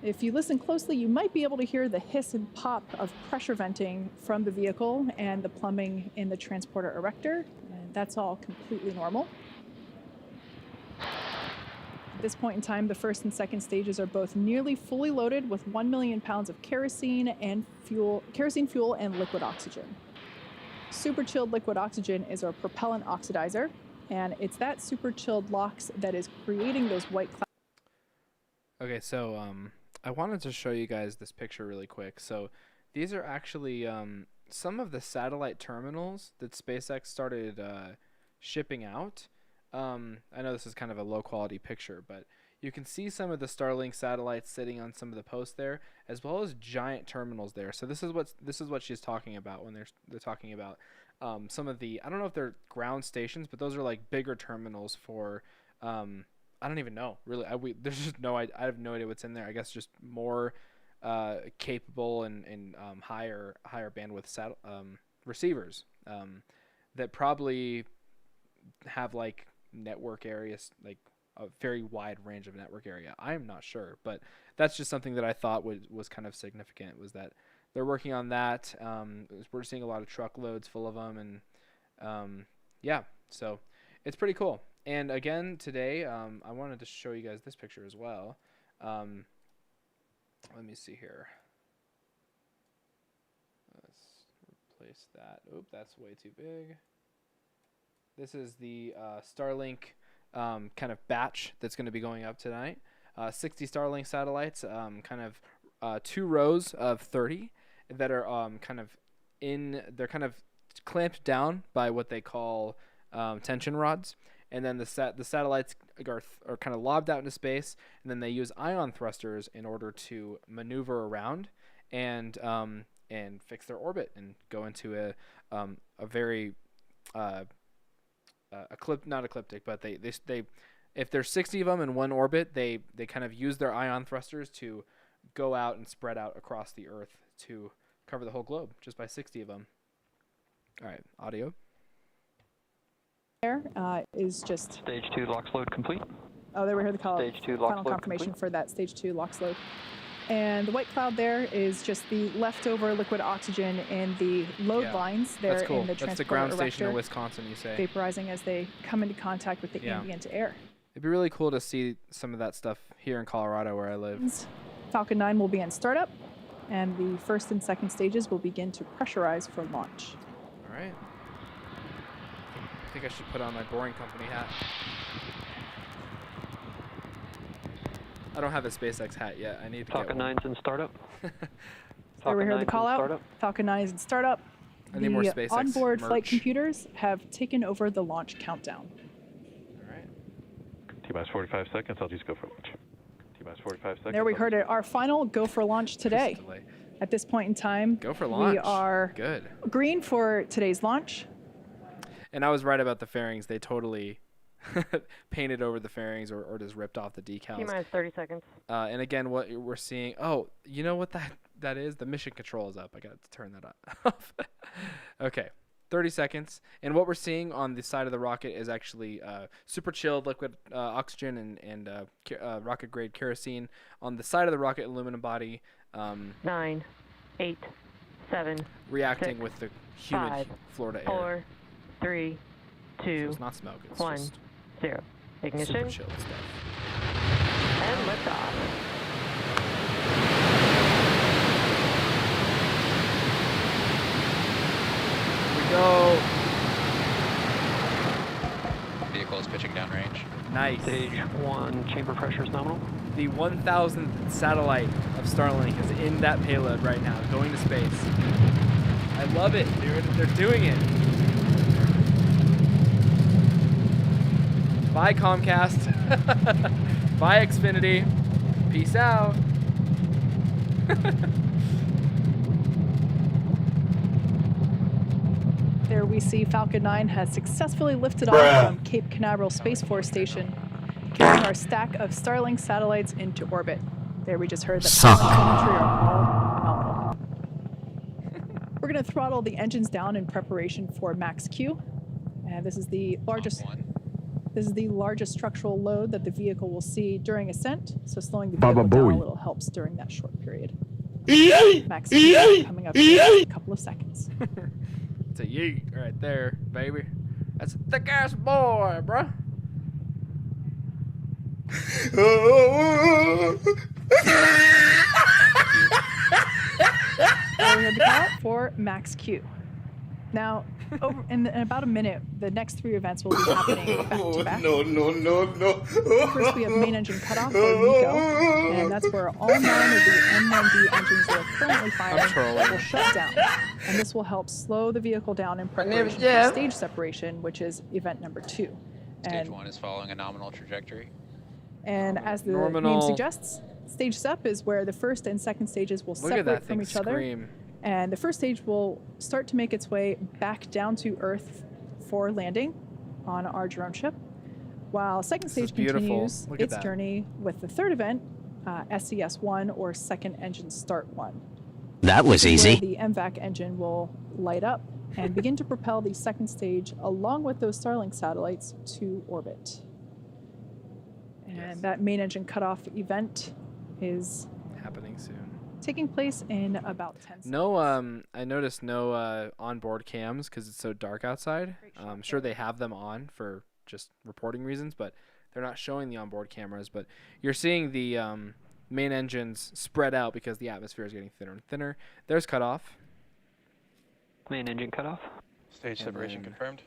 If you listen closely, you might be able to hear the hiss and pop of pressure venting from the vehicle and the plumbing in the Transporter Erector, and that's all completely normal. At this point in time, the first and second stages are both nearly fully loaded with 1 million pounds of kerosene fuel and liquid oxygen. Super chilled liquid oxygen is our propellant oxidizer, and it's that super chilled LOX that is creating those white clouds. Okay, so I wanted to show you guys this picture really quick. So these are actually some of the satellite terminals that SpaceX started shipping out. I know this is kind of a low quality picture, but you can see some of the Starlink satellites sitting on some of the posts there, as well as giant terminals there. So this is what she's talking about when they're talking about some of the, I don't know if they're ground stations, but those are like bigger terminals for I don't even know really. There's just I have no idea what's in there. I guess just more capable and higher bandwidth receivers that probably have like network areas, like a very wide range of network area. I'm not sure, but that's just something that I thought was kind of significant, was that they're working on that. We're seeing a lot of truckloads full of them, and yeah, so it's pretty cool. And again, today, I wanted to show you guys this picture as well. Let me see here. Let's replace that. Oop, that's way too big. This is the Starlink kind of batch that's going to be going up tonight. 60 Starlink satellites, kind of 2 rows of 30 that are they're kind of clamped down by what they call tension rods. And then the satellites are kind of lobbed out into space, and then they use ion thrusters in order to maneuver around and fix their orbit and go into a very not ecliptic, but they if there's 60 of them in one orbit, they kind of use their ion thrusters to go out and spread out across the Earth to cover the whole globe just by 60 of them. All right, audio. Is just Stage 2 LOX load complete. Oh, there we heard the call. Stage 2 LOX Final load confirmation complete. for that Stage 2 LOX load. And the white cloud there is just the leftover liquid oxygen in the load lines there That's cool. in the That's the transport ground station erector, in Wisconsin, you say. vaporizing as they come into contact with the ambient air. It'd be really cool to see some of that stuff here in Colorado where I live. Falcon 9 will be in startup, and the first and second stages will begin to pressurize for launch. All right. I think I should put on my Boring Company hat. I don't have a SpaceX hat yet. I need to Falcon 9's in startup. There we heard the call out. Falcon 9 is in startup. I need more SpaceX onboard merch. flight computers have taken over the launch countdown. All right. T-minus 45 seconds. I'll just go for launch. T-minus 45 seconds. There we heard it. Our final go for launch today. At this point in time, Go for launch. we are Good. green for today's launch. And I was right about the fairings. They totally painted over the fairings or just ripped off the decals. T-minus 30 seconds. And again, what we're seeing, oh, you know what that is? The mission control is up. I got to turn that off. Okay, 30 seconds. And what we're seeing on the side of the rocket is actually super chilled liquid oxygen and rocket grade kerosene on the side of the rocket aluminum body. 9, 8, 7, reacting 6, with the humid 5, Florida air. 4, 3, 2, So it's not smoke, it's 1, just 0. Ignition super chilled stuff. and liftoff. Here we go. Vehicle is pitching downrange. Nice. Stage 1 chamber pressure is nominal. The 1,000th satellite of Starlink is in that payload right now, going to space. I love it, dude. They're doing it. Bye, Comcast. Bye, Xfinity. Peace out. There we see Falcon 9 has successfully lifted off from Cape Canaveral Space Force Station, carrying our stack of Starlink satellites into orbit. There we just heard that telemetry are all nominal. We're going to throttle the engines down in preparation for max Q. And this is the largest structural load that the vehicle will see during ascent, so slowing the vehicle down a little helps during that short period. Max Q coming up in a couple of seconds. It's a yeet right there, baby. That's a thick ass boy, bruh. We're going to call out for max Q. Now, in about a minute, the next 3 events will be happening back to back. No. First, we have main engine cutoff for MECO, and that's where all 9 of the M1D engines that are currently firing will shut down. And this will help slow the vehicle down in preparation for stage separation, which is event number 2. Stage 1 is following a nominal trajectory. And as the name suggests, stage SEP is where the first and second stages will separate from each other. And the first stage will start to make its way back down to Earth for landing on our drone ship, while second stage continues its journey with the third event, SES-1, or Second Engine Start 1. That was easy. The MVAC engine will light up and begin to propel the second stage along with those Starlink satellites to orbit. And that main engine cutoff event is happening soon. Taking place in about 10 seconds. I noticed no onboard cams because it's so dark outside. I'm sure they have them on for just reporting reasons, but they're not showing the onboard cameras. But you're seeing the main engines spread out because the atmosphere is getting thinner and thinner. There's cutoff. Main engine cutoff. Stage separation confirmed.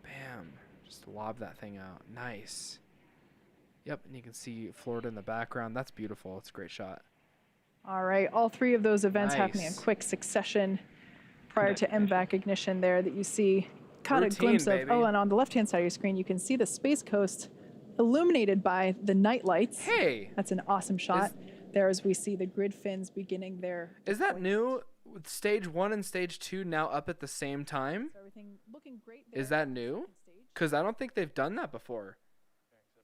Bam. Just lob that thing out. Nice. Yep, and you can see Florida in the background. That's beautiful. It's a great shot. All right, all 3 of those events happening in quick succession prior to MVAC ignition there that you see. Caught a glimpse of, and on the left-hand side of your screen, you can see the Space Coast illuminated by the night lights. Hey! That's an awesome shot. There as we see the grid fins beginning their Is that new? With stage 1 and stage 2 now up at the same time? So everything looking great there. Is that new? Because I don't think they've done that before.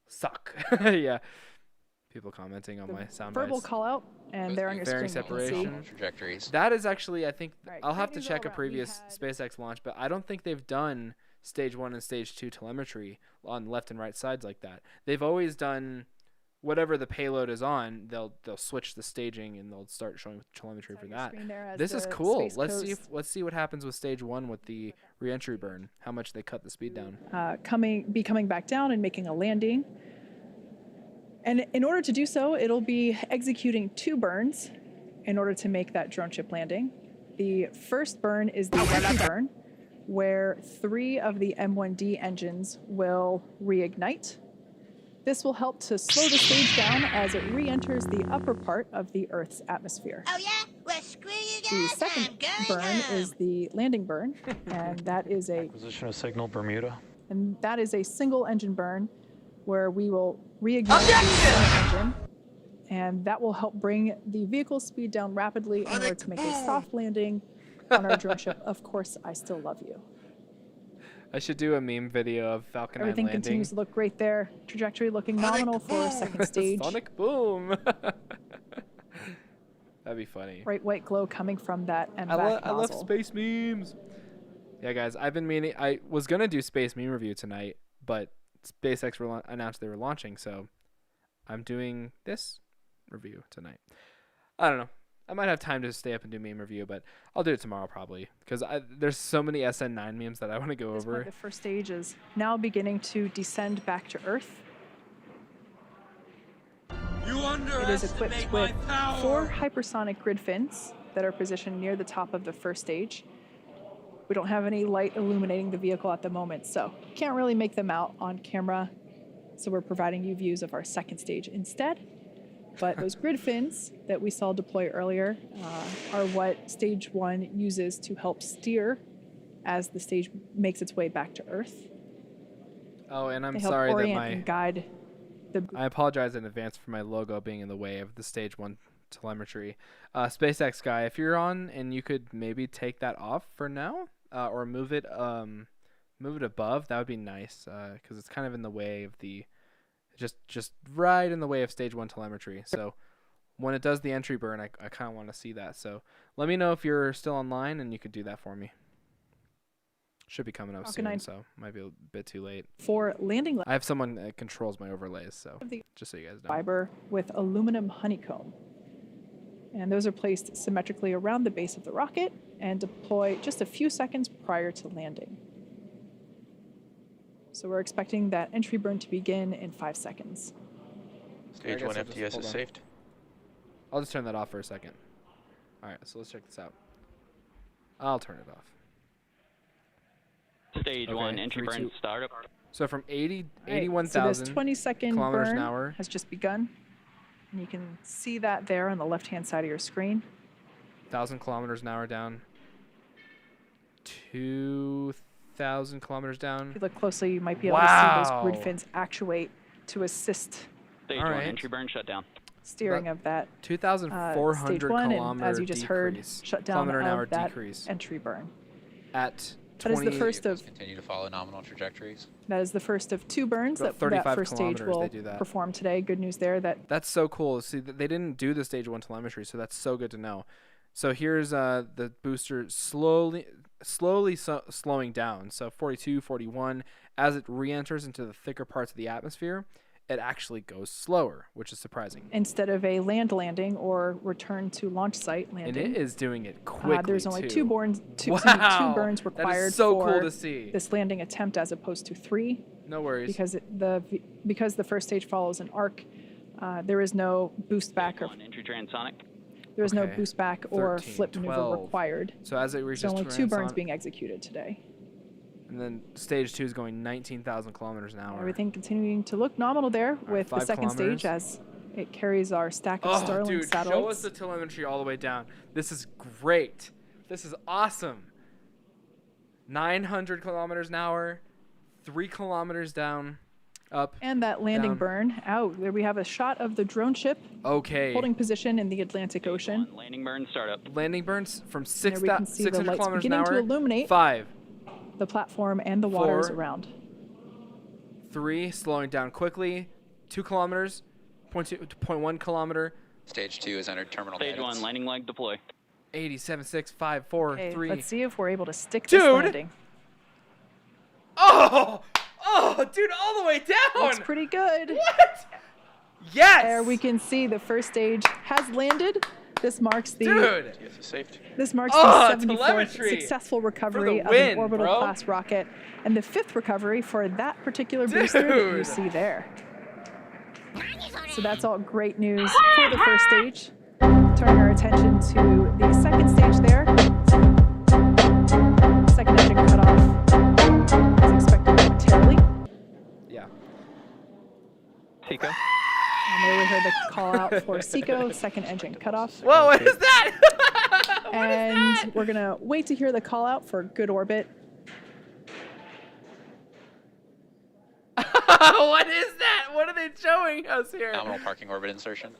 Suck. Yeah. People commenting on my sound verbal call out, and there on your screen separation. you can see. Trajectories. That is actually, I think, Right, I'll have to great news check a all around. previous SpaceX launch, but I don't think they've done stage 1 and stage 2 telemetry on left and right sides like that. They've always done whatever the payload is on, they'll switch the staging and they'll start showing telemetry Saw for your that. screen there as This is the cool. Space Let's see what happens with stage 1 with the reentry burn. How much they cut the speed down. coming back down and making a landing. And in order to do so, it'll be executing 2 burns in order to make that drone ship landing. The first burn is the entry burn, where 3 of the M1D engines will reignite. This will help to slow the stage down as it re-enters the upper part of the Earth's atmosphere. Oh yeah? Well, screw you The guys. second I'm going burn home. is the landing burn, and that is a Acquisition of signal, Bermuda. single engine burn where we will reignite the second engine, and that will help bring the vehicle speed down rapidly in order to make a soft landing on our drone ship. Of course, I still love you. I should do a meme video of Falcon 9 Everything landing. continues to look great there. Trajectory looking nominal for second stage. Sonic boom. That'd be funny. Bright white glow coming from that I MVAC love nozzle. space memes. Yeah, guys, I've been meaning. I was gonna do space meme review tonight, but SpaceX announced they were launching, so I'm doing this review tonight. I don't know. I might have time to stay up and do meme review, but I'll do it tomorrow probably because there's so many SN9 memes that I want to go At this over. point, the first stage is now beginning to descend back to Earth. It is equipped with 4 hypersonic grid fins that are positioned near the top of the first stage. We don't have any light illuminating the vehicle at the moment, so can't really make them out on camera. So we're providing you views of our second stage instead. But those grid fins that we saw deploy earlier are what stage 1 uses to help steer as the stage makes its way back to Earth. Oh, and I'm They help sorry that orient my and guide the I apologize in advance for my logo being in the way of the stage 1 telemetry. SpaceX guy, if you're on and you could maybe take that off for now, or move it above, that would be nice, because it's kind of in the way of the, just right in the way of stage 1 telemetry. So when it does the entry burn, I kind of want to see that. So let me know if you're still online and you could do that for me. Should be coming up Falcon soon, 9. so might be a bit too late. for landing I have someone that controls my overlays, so of the just so you guys know. fiber with aluminum honeycomb. And those are placed symmetrically around the base of the rocket and deploy just a few seconds prior to landing. So we're expecting that entry burn to begin in 5 seconds. Stage guess 1 I'll just FTS hold is on. saved. I'll just turn that off for a second. All right, so let's check this out. I'll turn it off. Stage 1 Okay, entry 3, burn 2. startup. So from All right, 81,000 so this 20-second kilometers burn an hour. has just begun. And you can see that there on the left-hand side of your screen. 1,000 kilometers an hour down. 2,000 kilometers If down. you look closely, you might be able to see those grid Wow. fins actuate to assist Stage All 1 right. entry burn shutdown. steering of that 2,400 stage 1, kilometer and as you just heard, decrease. shut down Kilometer an hour of that decrease entry burn. at That is the 20 first Vehicles of continue to follow nominal trajectories. that is the first of 2 burns About that 35 first stage kilometers will they do that. perform today. Good news there that That's so cool. See, they didn't do the stage 1 telemetry, so that's so good to know. So here's the booster slowly slowing down. So 42, 41, as it re-enters into the thicker parts of the atmosphere, it actually goes slower, which is surprising. instead of a land landing or return to launch site And landing, it is doing it quickly, there's only too. 2 burns, Wow, burns that is required so for cool to see. this landing attempt as opposed to 3 No worries. because the first stage follows an arc. There is no boost back Stage or 1 entry transonic. there is no Okay. boost back or 13, flip maneuver 12. required. So as it reaches So only 2 burns transonic- being executed today. and then stage 2 is going 19,000 kilometers an hour. Everything continuing to look nominal there with the 5 second kilometers. stage as it carries our stack of Oh, Starlink dude, satellites. show us the telemetry all the way down. This is great. This is awesome. 900 kilometers an hour, 3 kilometers down, up. and that landing down. burn out. There we have a shot of the drone ship Okay. holding position in the Atlantic Ocean. 1 landing burn startup. Landing burns from There we can see the 600 lights kilometers an beginning to hour. illuminate 5, the platform and the waters 4. around. 3, slowing down quickly. 2 kilometers, 0.1 kilometer. Stage 2 has entered terminal Stage guidance. 1 landing leg deploy. 87, 6, 5, 4, Okay, 3. let's see if we're able to stick Dude! this landing. Oh, dude, all the way down. Looks pretty good. What? Yes! There we can see the first stage has landed. This marks the Dude! This marks Oh, the 74th telemetry successful recovery for the win, of an orbital bro. class rocket and the 5th recovery for that particular booster that you Dude. see there. So that's all great news for the first stage. Turning our attention to the second stage there. Second engine cutoff is expected momentarily. Yeah. Seco. And there we heard the call out for SECO, second engine cutoff. Whoa, what is that? And we're gonna wait to hear the call out for good orbit. What is that? What are they showing us here? Nominal parking orbit insertion.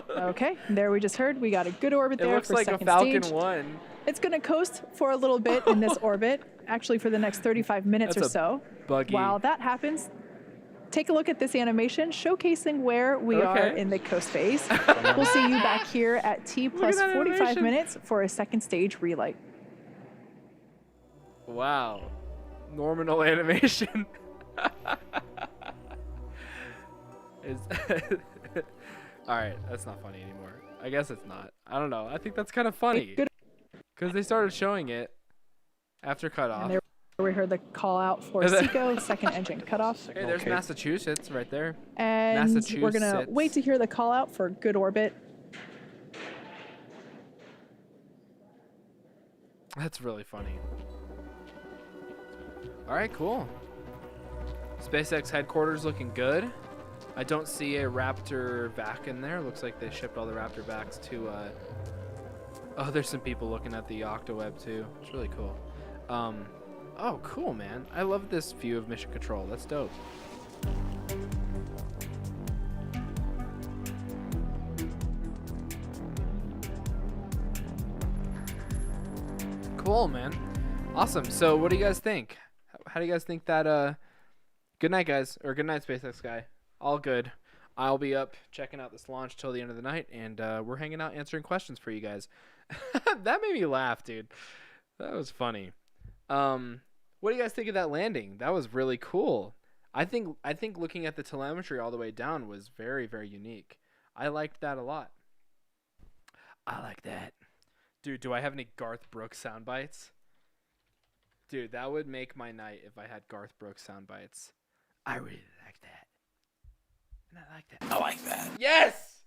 Okay, there we just heard we got a good orbit It there looks for like a second Falcon stage. 1. It's gonna coast for a little bit in this orbit, actually for the next 35 minutes That's or so. buggy. While that happens, take a look at this animation showcasing where we are Okay. in the coast phase. We'll see you back here at T plus that 45 animation. minutes for a second stage relight. Wow. Normal animation. Is all right, that's not funny anymore. I guess it's not. I don't know. I think that's kind of funny Good. because they started showing it after cutoff. And there we heard the call out for Is it- SECO, second engine cutoff. Hey, there's Massachusetts right there. And we're gonna Massachusetts. wait to hear the call out for good orbit. That's really funny. All right, cool. SpaceX headquarters looking good. I don't see a Raptor vac in there. Looks like they shipped all the Raptor vacs to. Oh, there's some people looking at the Octaweb too. It's really cool. Oh, cool, man. I love this view of mission control. That's dope. Cool, man. Awesome. So, what do you guys think? How do you guys think that? Good night, guys, or good night, SpaceX guy. All good. I'll be up checking out this launch till the end of the night, and we're hanging out answering questions for you guys. That made me laugh, dude. That was funny. What do you guys think of that landing? That was really cool. I think looking at the telemetry all the way down was very, very unique. I liked that a lot. I like that. Dude, do I have any Garth Brooks sound bites? Dude, that would make my night if I had Garth Brooks sound bites. I really like that. And I like that. I like that. Yes!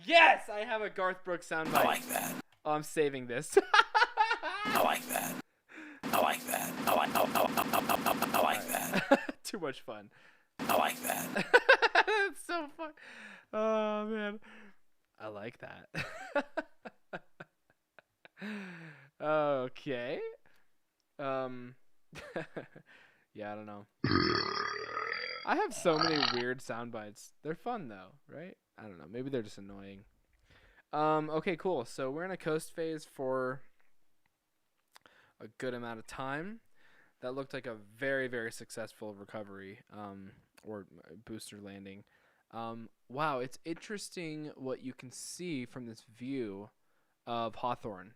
Yes! I have a Garth Brooks sound bite. I like that. Oh, I'm saving this. I like that. I like that. I like that. Too much fun. I like that. It's so fun. Oh, man. I like that. Okay. Yeah, I don't know. I have so many weird sound bites. They're fun though, right? I don't know. Maybe they're just annoying. Okay, cool. So we're in a coast phase for a good amount of time. That looked like a very, very successful recovery, or booster landing. Wow, it's interesting what you can see from this view of Hawthorne.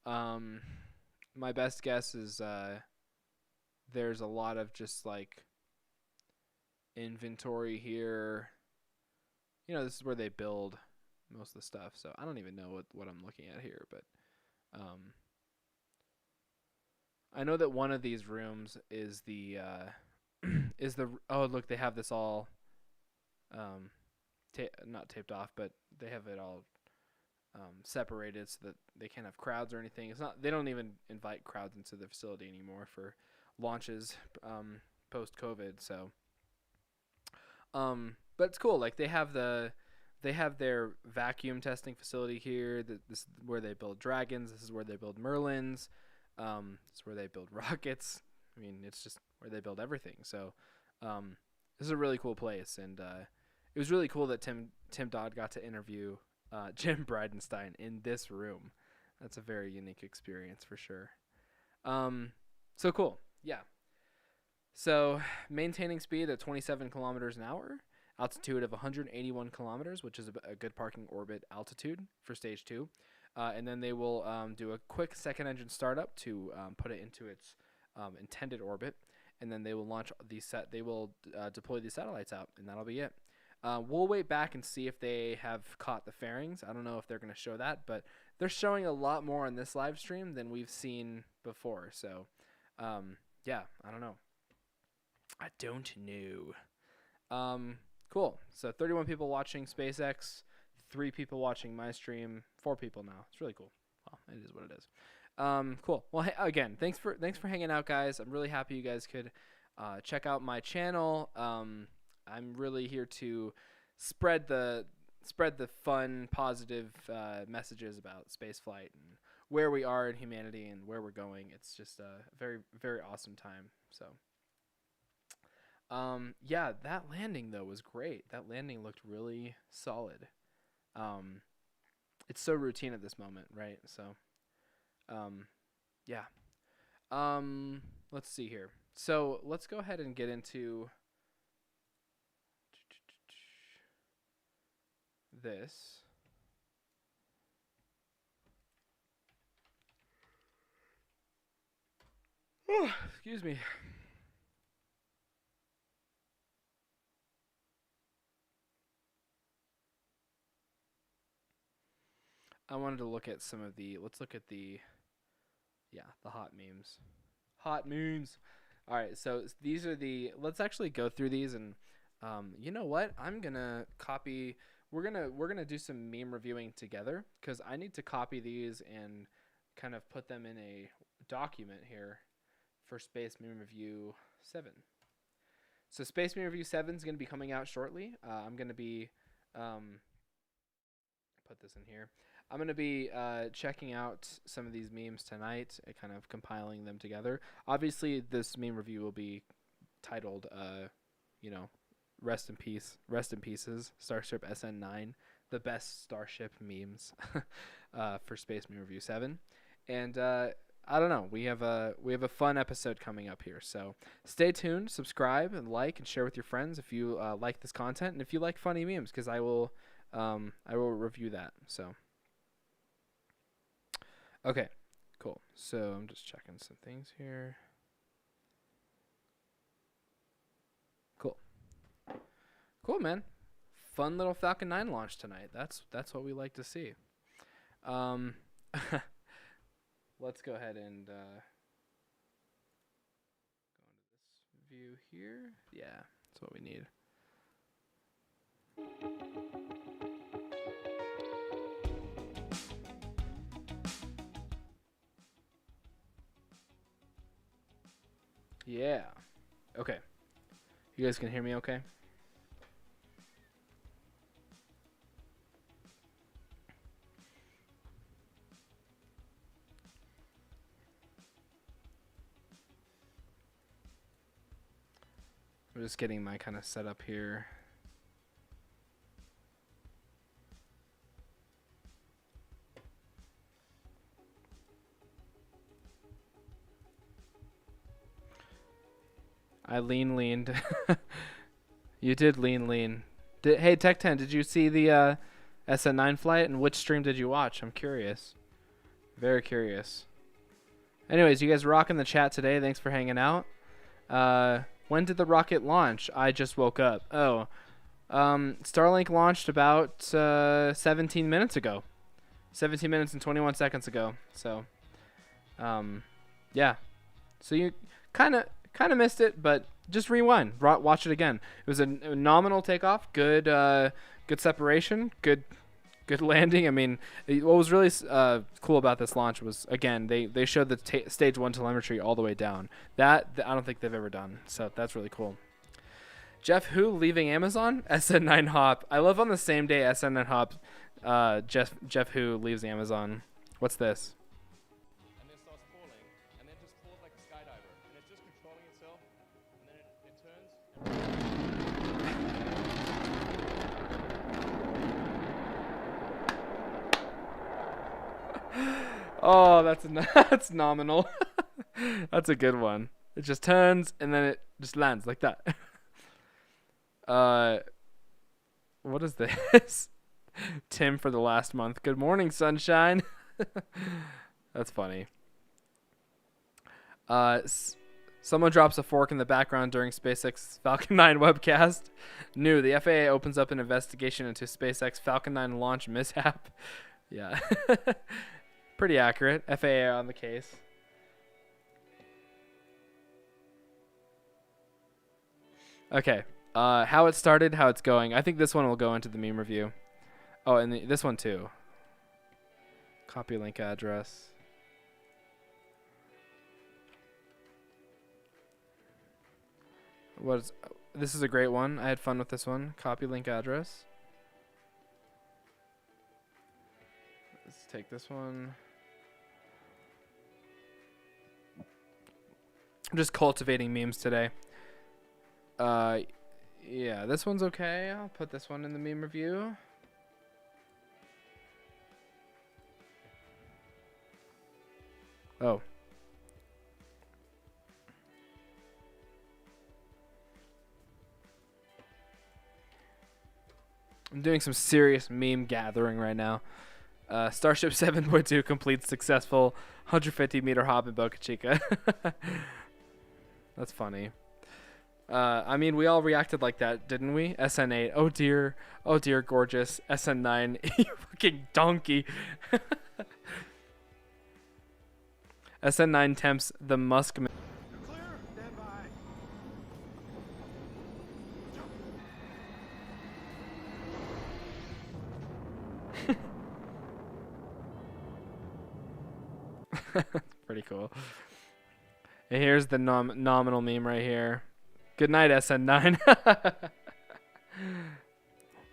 My best guess is there's a lot of just like inventory here. You know, this is where they build most of the stuff, so I don't even know what I'm looking at here, but I know that one of these rooms is the oh, look, they have this all not taped off, but they have it all separated so that they can't have crowds or anything. It's not, they don't even invite crowds into the facility anymore for launches post COVID. So but it's cool. Like they have their vacuum testing facility here. This is where they build Dragons. This is where they build Merlins. This is where they build rockets. I mean, it's just where they build everything. So this is a really cool place, and it was really cool that Tim Dodd got to interview Jim Bridenstine in this room. That's a very unique experience for sure. So cool. Yeah. So maintaining speed at 27 kilometers an hour, altitude of 181 kilometers, which is a good parking orbit altitude for stage 2. And then they will do a quick second engine startup to put it into its intended orbit, and then they will launch these they will deploy these satellites out, and that'll be it. We'll wait back and see if they have caught the fairings. I don't know if they're going to show that, but they're showing a lot more on this live stream than we've seen before. So, yeah, I don't know. I don't know. Cool. So 31 people watching SpaceX, 3 people watching my stream, 4 people now. It's really cool. Well, it is what it is. Cool. Well, hey, again, thanks for hanging out, guys. I'm really happy you guys could check out my channel. I'm really here to spread the fun, positive messages about spaceflight and where we are in humanity and where we're going. It's just a very, very awesome time. So, yeah, that landing though was great. That landing looked really solid. It's so routine at this moment, right? So, yeah. Let's see here. So let's go ahead and get into this. Oh, excuse me. I wanted to look at some of let's look at the hot memes. Hot memes. All right, so these are let's actually go through these and you know what? I'm going to copy. We're going to do some meme reviewing together cuz I need to copy these and kind of put them in a document here for Space Meme Review 7. So Space Meme Review 7 is going to be coming out shortly. I'm going to be put this in here. I'm going to be checking out some of these memes tonight, kind of compiling them together. Obviously, this meme review will be titled, Rest in Peace, Rest in Pieces, Starship SN9, the best Starship memes for Space Meme Review 7. And I don't know, we have a fun episode coming up here. So stay tuned, subscribe, and like, and share with your friends if you like this content, and if you like funny memes, because I will review that. So. Okay, cool. So I'm just checking some things here. Cool. Cool, man. Fun little Falcon 9 launch tonight. That's what we like to see. Let's go ahead and go into this view here. Yeah, that's what we need. Yeah. Okay. You guys can hear me okay? I'm just getting my kind of setup here. I leaned. You did lean. Hey, Tech10, did you see the SN9 flight? And which stream did you watch? I'm curious. Very curious. Anyways, you guys rocking the chat today. Thanks for hanging out. When did the rocket launch? I just woke up. Oh. Starlink launched about 17 minutes ago. 17 minutes and 21 seconds ago. So, yeah. So you kind of missed it, but just rewind, watch it again. It was a nominal takeoff, good separation, good landing. I mean, what was really cool about this launch was, again, they showed the stage 1 telemetry all the way down. That I don't think they've ever done, so that's really cool. Jeff Hu leaving Amazon? SN9 hop. I love on the same day SN9 hop, Jeff Hu leaves Amazon. What's this? Oh, that's nominal. That's a good one. It just turns and then it just lands like that. What is this? Tim for the last month. Good morning, sunshine. That's funny. Someone drops a fork in the background during SpaceX Falcon 9 webcast. New, the FAA opens up an investigation into SpaceX Falcon 9 launch mishap. Yeah. Pretty accurate. FAA on the case. Okay. How it started, how it's going. I think this one will go into the meme review. Oh, and this one too. Copy link address. This is a great one. I had fun with this one. Copy link address. Let's take this one. I'm just cultivating memes today. Yeah, this one's okay. I'll put this one in the meme review. Oh. I'm doing some serious meme gathering right now. Starship 7.2 completes successful 150-meter hop in Boca Chica. That's funny. I mean, we all reacted like that, didn't we? SN8. Oh dear, gorgeous. SN9. You fucking donkey. SN9 tempts the Musk. Pretty cool. And here's the nominal meme right here. Good night, SN9.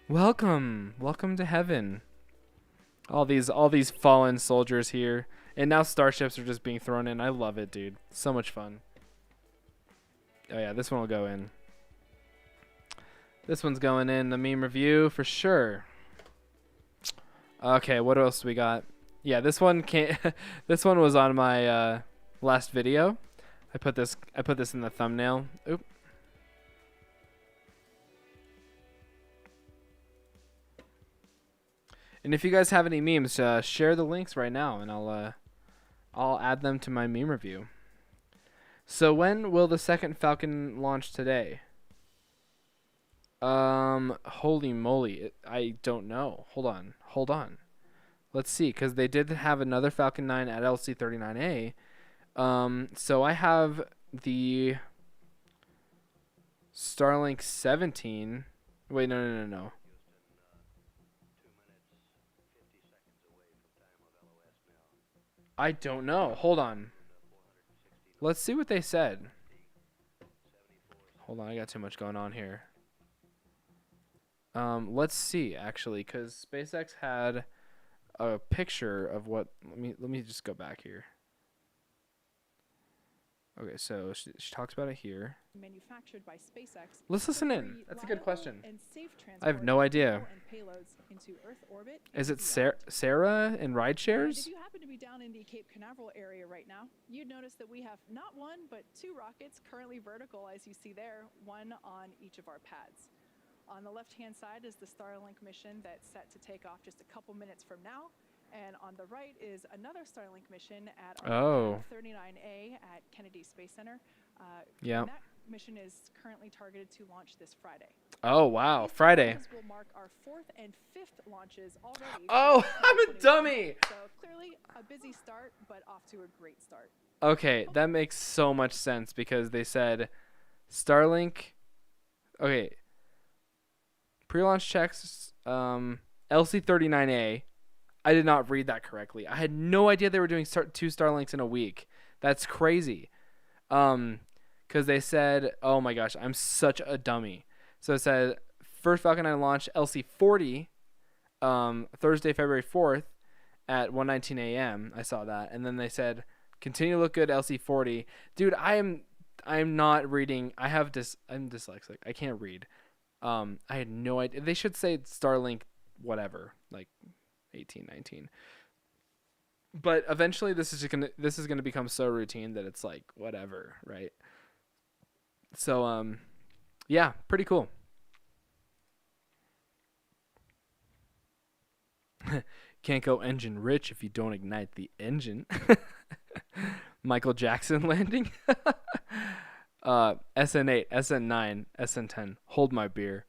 Welcome to heaven. All these fallen soldiers here, and now starships are just being thrown in. I love it, dude. So much fun. Oh yeah, this one will go in. This one's going in the meme review for sure. Okay, what else we got? Yeah, this one can't. This one was on my last video. I put this in the thumbnail. Oop. And if you guys have any memes, share the links right now, and I'll add them to my meme review. So when will the second Falcon launch today? Holy moly, I don't know. Hold on. Let's see, because they did have another Falcon 9 at LC-39A. So I have the Starlink-17. Wait, no. I don't know. Hold on. Let's see what they said. Hold on, I got too much going on here. Let's see, actually, because SpaceX had a picture of what. Let me just go back here. Okay, so she talks about it here. Manufactured by SpaceX. Let's listen in. That's a good question. And safe I have no idea. and payloads into Earth orbit Is it beyond. Sarah in ride And shares? if you happen to be down in the Cape Canaveral area right now, you'd notice that we have not one, but two rockets currently vertical, as you see there, one on each of our pads. On the left-hand side is the Starlink mission that's set to take off just a couple minutes from now. And on the right is another Starlink mission at our 39A at Kennedy Space Center. Yeah. And that mission is currently targeted to launch this Friday. Oh, wow. These Friday. launches will mark our 4th and 5th launches already. Oh, for I'm a 2021. dummy. So clearly a busy start, but off to a great start. Okay, that makes so much sense because they said Starlink. Okay. Pre-launch checks, LC-39A. I did not read that correctly. I had no idea they were doing 2 Starlinks in a week. That's crazy. Because they said, oh my gosh, I'm such a dummy. So it said first Falcon 9 launch LC-40, Thursday, February 4th at 1:19 a.m. I saw that, and then they said continue to look good LC-40. Dude, I'm not reading. I'm dyslexic. I can't read. I had no idea. They should say Starlink, whatever, like 18, 19. But eventually, this is gonna become so routine that it's like whatever, right? So yeah, pretty cool. Can't go engine rich if you don't ignite the engine. Michael Jackson landing. SN8, SN9, SN10. Hold my beer.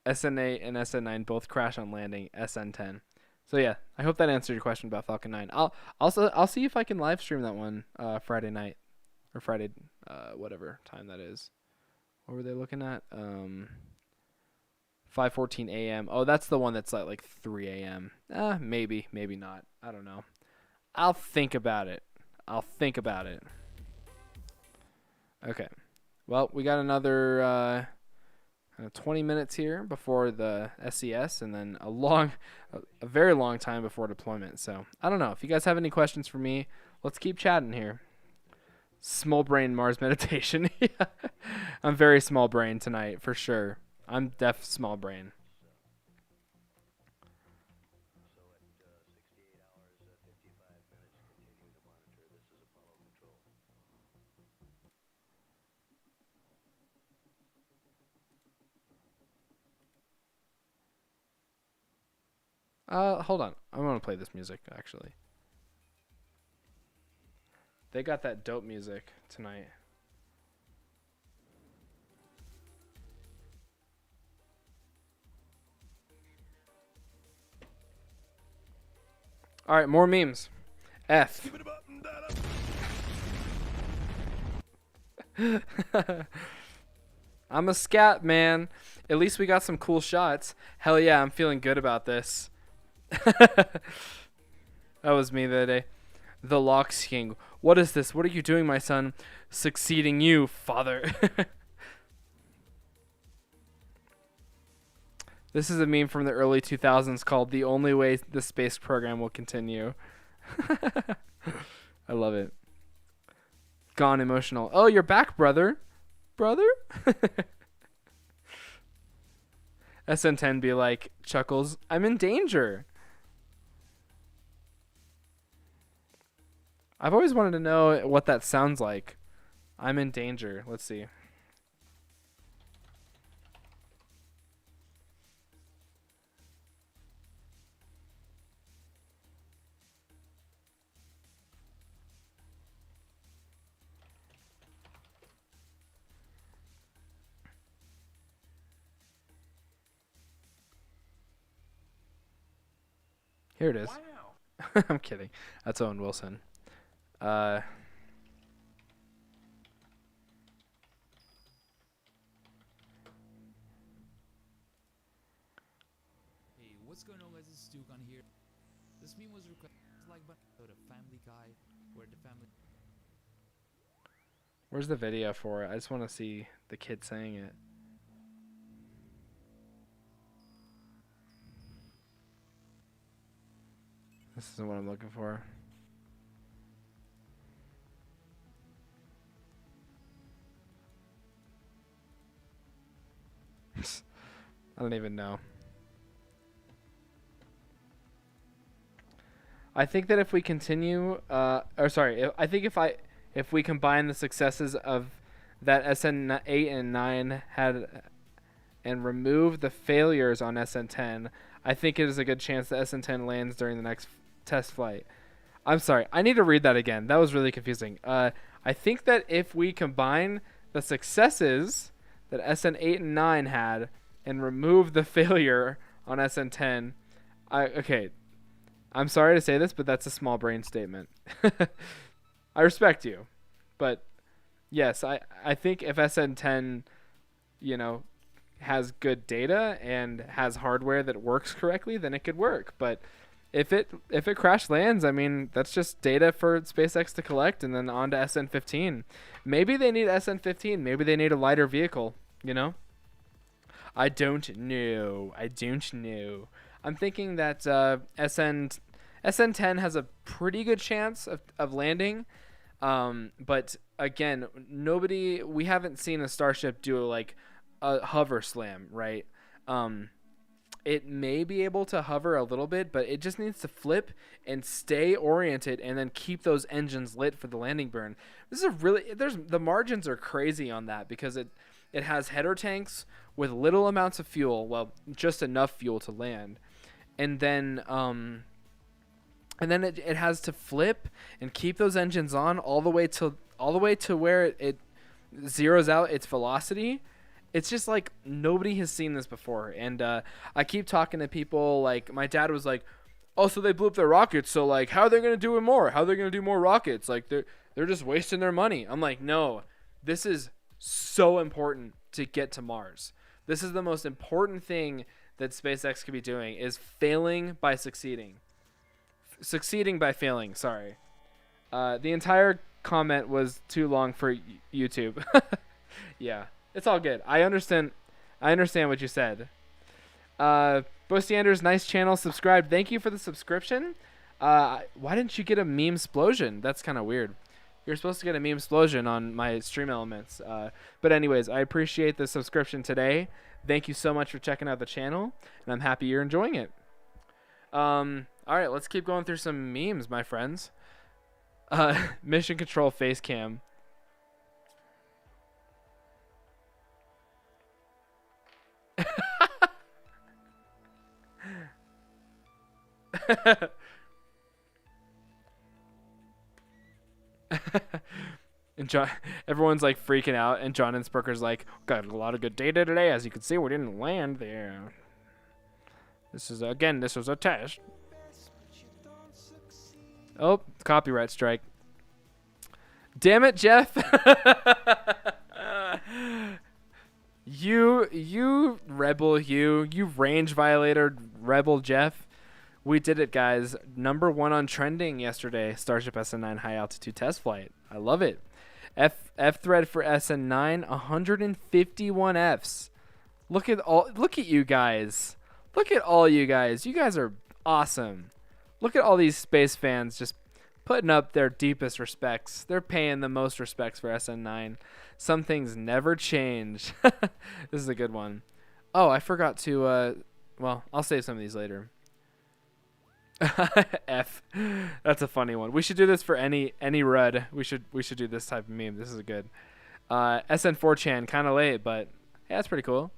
SN8 and SN9 both crash on landing. SN10. So yeah, I hope that answered your question about Falcon 9. I'll see if I can live stream that one Friday night or Friday whatever time that is. What were they looking at? 5:14 a.m. Oh, that's the one that's at like 3 a.m. Maybe not. I don't know. I'll think about it. Okay. Well, we got another 20 minutes here before the SES, and then a very long time before deployment. So I don't know. If you guys have any questions for me, let's keep chatting here. Small brain Mars meditation. Yeah. I'm very small brain tonight for sure. I'm def small brain. Hold on. I want to play this music, actually. They got that dope music tonight. All right, more memes. F. I'm a scat man. At least we got some cool shots. Hell yeah, I'm feeling good about this. That was me the other day. The Locks King. What is this? What are you doing, my son? Succeeding you, father. This is a meme from the early 2000s called "The Only Way the Space Program Will Continue." I love it. Gone emotional. Oh, you're back, brother. Brother? SN10 be like, chuckles, I'm in danger. I've always wanted to know what that sounds like. I'm in danger. Let's see. Here it is. Wow. I'm kidding. That's Owen Wilson. Hey, what's going on, guys? It's Duke on here. This meme was requested like by the Family Guy, where the family. Where's the video for it? I just want to see the kid saying it. This isn't what I'm looking for. I don't even know. I think that if we continue, I think if we combine the successes of that SN8 and 9 had and remove the failures on SN10, I think it is a good chance that SN10 lands during the next test flight. I'm sorry, I need to read that again. That was really confusing. I think that if we combine the successes that SN8 and 9 had and remove the failure on SN10, okay, I'm sorry to say this, but that's a small brain statement. I respect you, but yes, I think if SN10, has good data and has hardware that works correctly, then it could work. But if it crash lands, I mean, that's just data for SpaceX to collect and then on to SN15. Maybe they need SN15. Maybe they need a lighter vehicle, I don't know. I'm thinking that SN10 has a pretty good chance of landing. But again, we haven't seen a Starship do like a hover slam, right? It may be able to hover a little bit, but it just needs to flip and stay oriented and then keep those engines lit for the landing burn. The margins are crazy on that because it has header tanks with little amounts of fuel, well, just enough fuel to land. And then it has to flip and keep those engines on all the way till all the way to where it zeroes out its velocity. It's just like nobody has seen this before. And I keep talking to people. Like my dad was like, oh, so they blew up their rockets. So like, how are they going to do it more? How are they going to do more rockets? Like they're just wasting their money. I'm like, no, this is so important to get to Mars. This is the most important thing that SpaceX could be doing, is failing by succeeding. Succeeding by failing, sorry. The entire comment was too long for YouTube. Yeah, it's all good. I understand what you said. Bo Sanders, nice channel, subscribed. Thank you for the subscription. Why didn't you get a meme explosion? That's kind of weird. You're supposed to get a meme explosion on my stream elements. But anyways, I appreciate the subscription today. Thank you so much for checking out the channel, and I'm happy you're enjoying it. All right, let's keep going through some memes, my friends. Mission Control face cam. And John, everyone's like freaking out, and John and Spurker's like, got a lot of good data today. As you can see, we didn't land there. This was a test. Oh, copyright strike. Damn it, Jeff. You rebel, you range violator rebel, Jeff. We did it, guys. #1 on trending yesterday. Starship SN9 high altitude test flight. I love it. F thread for SN9, 151 Fs. Look at you guys. Look at all you guys. You guys are awesome. Look at all these space fans just putting up their deepest respects. They're paying the most respects for SN9. Some things never change. This is a good one. Oh, I forgot to well, I'll save some of these later. F. That's a funny one. We should do this for any RUD. We should do this type of meme. This is a good. SN4chan, kind of late, but yeah, that's pretty cool.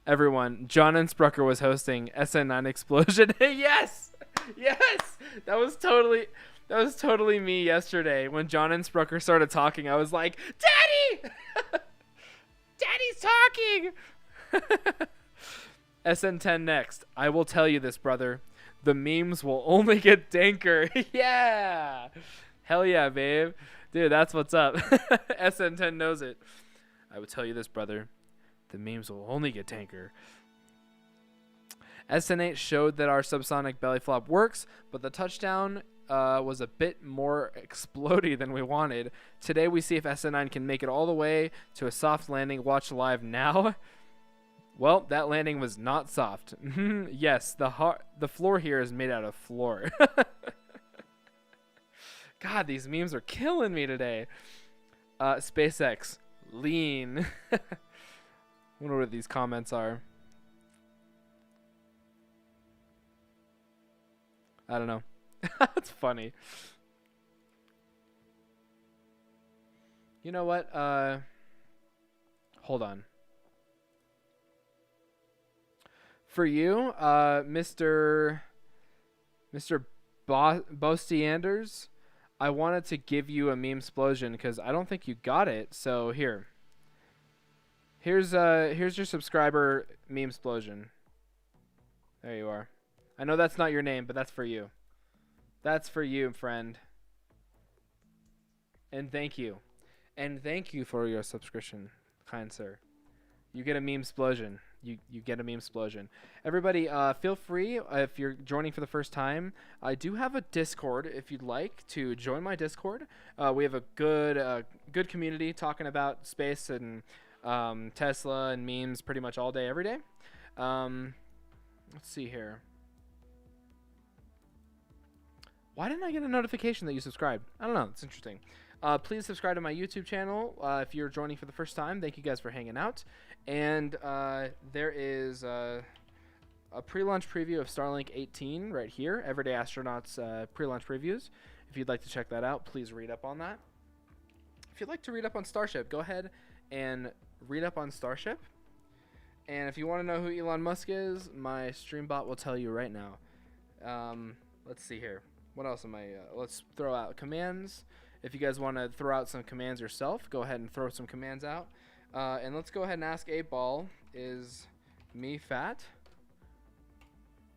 Everyone, John and Sprucker was hosting SN9 explosion. Yes, that was totally me yesterday when John and Sprucker started talking. I was like, Daddy, Daddy's talking. SN10 next. I will tell you this, brother. The memes will only get danker. Yeah. Hell yeah, babe. Dude, that's what's up. SN10 knows it. I would tell you this, brother. The memes will only get danker. SN8 showed that our subsonic belly flop works, but the touchdown was a bit more explodey than we wanted. Today we see if SN9 can make it all the way to a soft landing. Watch live now. Well, that landing was not soft. Yes, the floor here is made out of floor. God, these memes are killing me today. SpaceX, lean. Wonder what these comments are. I don't know. That's funny. You know what? Hold on. For you, Mr. Bostianders, I wanted to give you a meme explosion because I don't think you got it. So here's your subscriber meme explosion. There you are. I know that's not your name, but that's for you. That's for you, friend. And thank you. And thank you for your subscription, kind sir. You get a meme explosion. You get a meme explosion. Everybody, feel free, if you're joining for the first time, I do have a Discord if you'd like to join my Discord. We have a good community talking about space and Tesla and memes pretty much all day, every day. Let's see here. Why didn't I get a notification that you subscribed? I don't know. It's interesting. Please subscribe to my YouTube channel if you're joining for the first time. Thank you guys for hanging out. And there is a pre-launch preview of Starlink-18 right here. Everyday Astronauts pre-launch previews. If you'd like to check that out, please read up on that. If you'd like to read up on Starship, go ahead and read up on Starship. And if you want to know who Elon Musk is, my stream bot will tell you right now. Let's see here. What else am I? Let's throw out commands. if you guys want to throw out some commands yourself, go ahead and throw some commands out. And let's go ahead and ask 8-Ball, is me fat?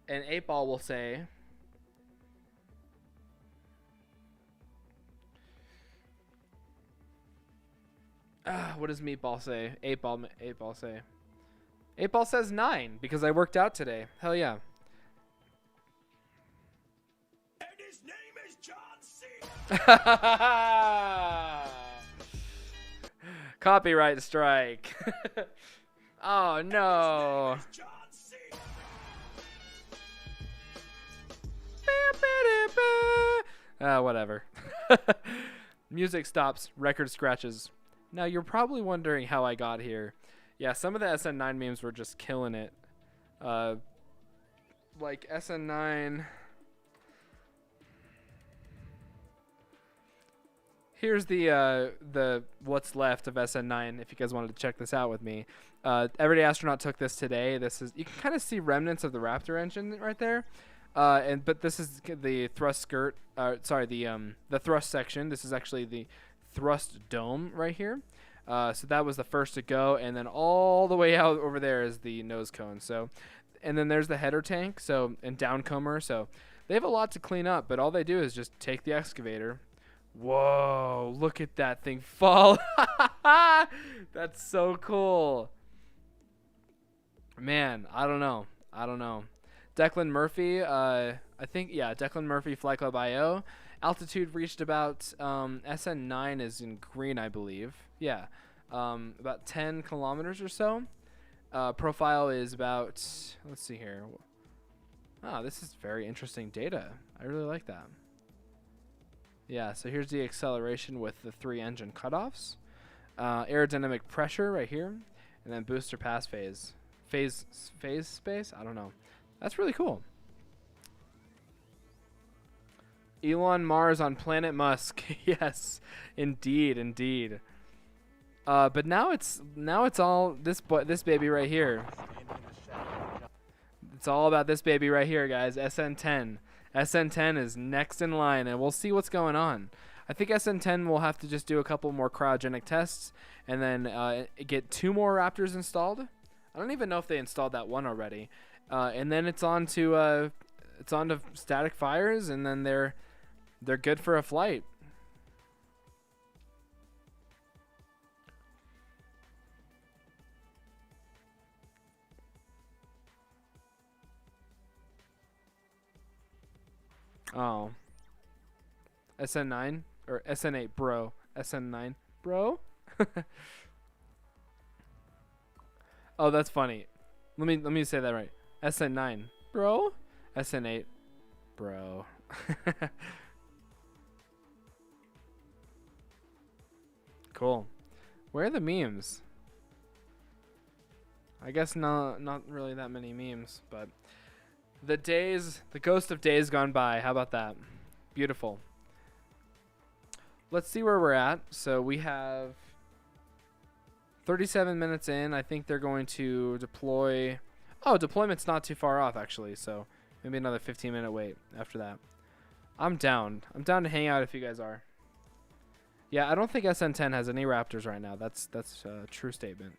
And 8-Ball will say, what does Meatball say? 8-Ball say. 8-Ball says 9 because I worked out today. Hell yeah. And his name is John C. Copyright strike. Oh no. John C. Whatever. Music stops. Record scratches. Now you're probably wondering how I got here. Yeah, some of the SN9 memes were just killing it. Like SN9. Here's the what's left of SN9. If you guys wanted to check this out with me, Everyday Astronaut took this today. This is, you can kind of see remnants of the Raptor engine right there. But this is the thrust skirt. The thrust section. This is actually the thrust dome right here. So that was the first to go, and then all the way out over there is the nose cone. So, and then there's the header tank. So, and downcomer. So they have a lot to clean up, but all they do is just take the excavator. Whoa! Look at that thing fall. That's so cool. Man, I don't know. Declan Murphy, I think, yeah, Declan Murphy, Fly Club IO. Altitude reached about, SN9 is in green, I believe. Yeah, about 10 kilometers or so. Profile is about, let's see here. Oh, this is very interesting data. I really like that. Yeah, so here's the acceleration with the 3 engine cutoffs. Aerodynamic pressure right here. And then booster pass phase. Phase space? I don't know. That's really cool. Elon Mars on Planet Musk. Yes, indeed. But now it's all this baby right here. It's all about this baby right here, guys. SN10. SN10 is next in line, and we'll see what's going on. I think SN10 will have to just do a couple more cryogenic tests, and then get 2 more Raptors installed. I don't even know if they installed that one already. And then it's on to static fires, and then they're good for a flight. Oh. SN9 or SN8, bro. SN9, bro. Oh, that's funny. Let me say that right. SN9, bro. SN8, bro. Cool. Where are the memes? I guess not really that many memes, but the ghost of days gone by. How about that? Beautiful. Let's see where we're at. So we have 37 minutes in. I think they're going to deploy. Oh, deployment's not too far off, actually. So maybe another 15-minute wait after that. I'm down. I'm down to hang out if you guys are. Yeah, I don't think SN10 has any Raptors right now. That's a true statement.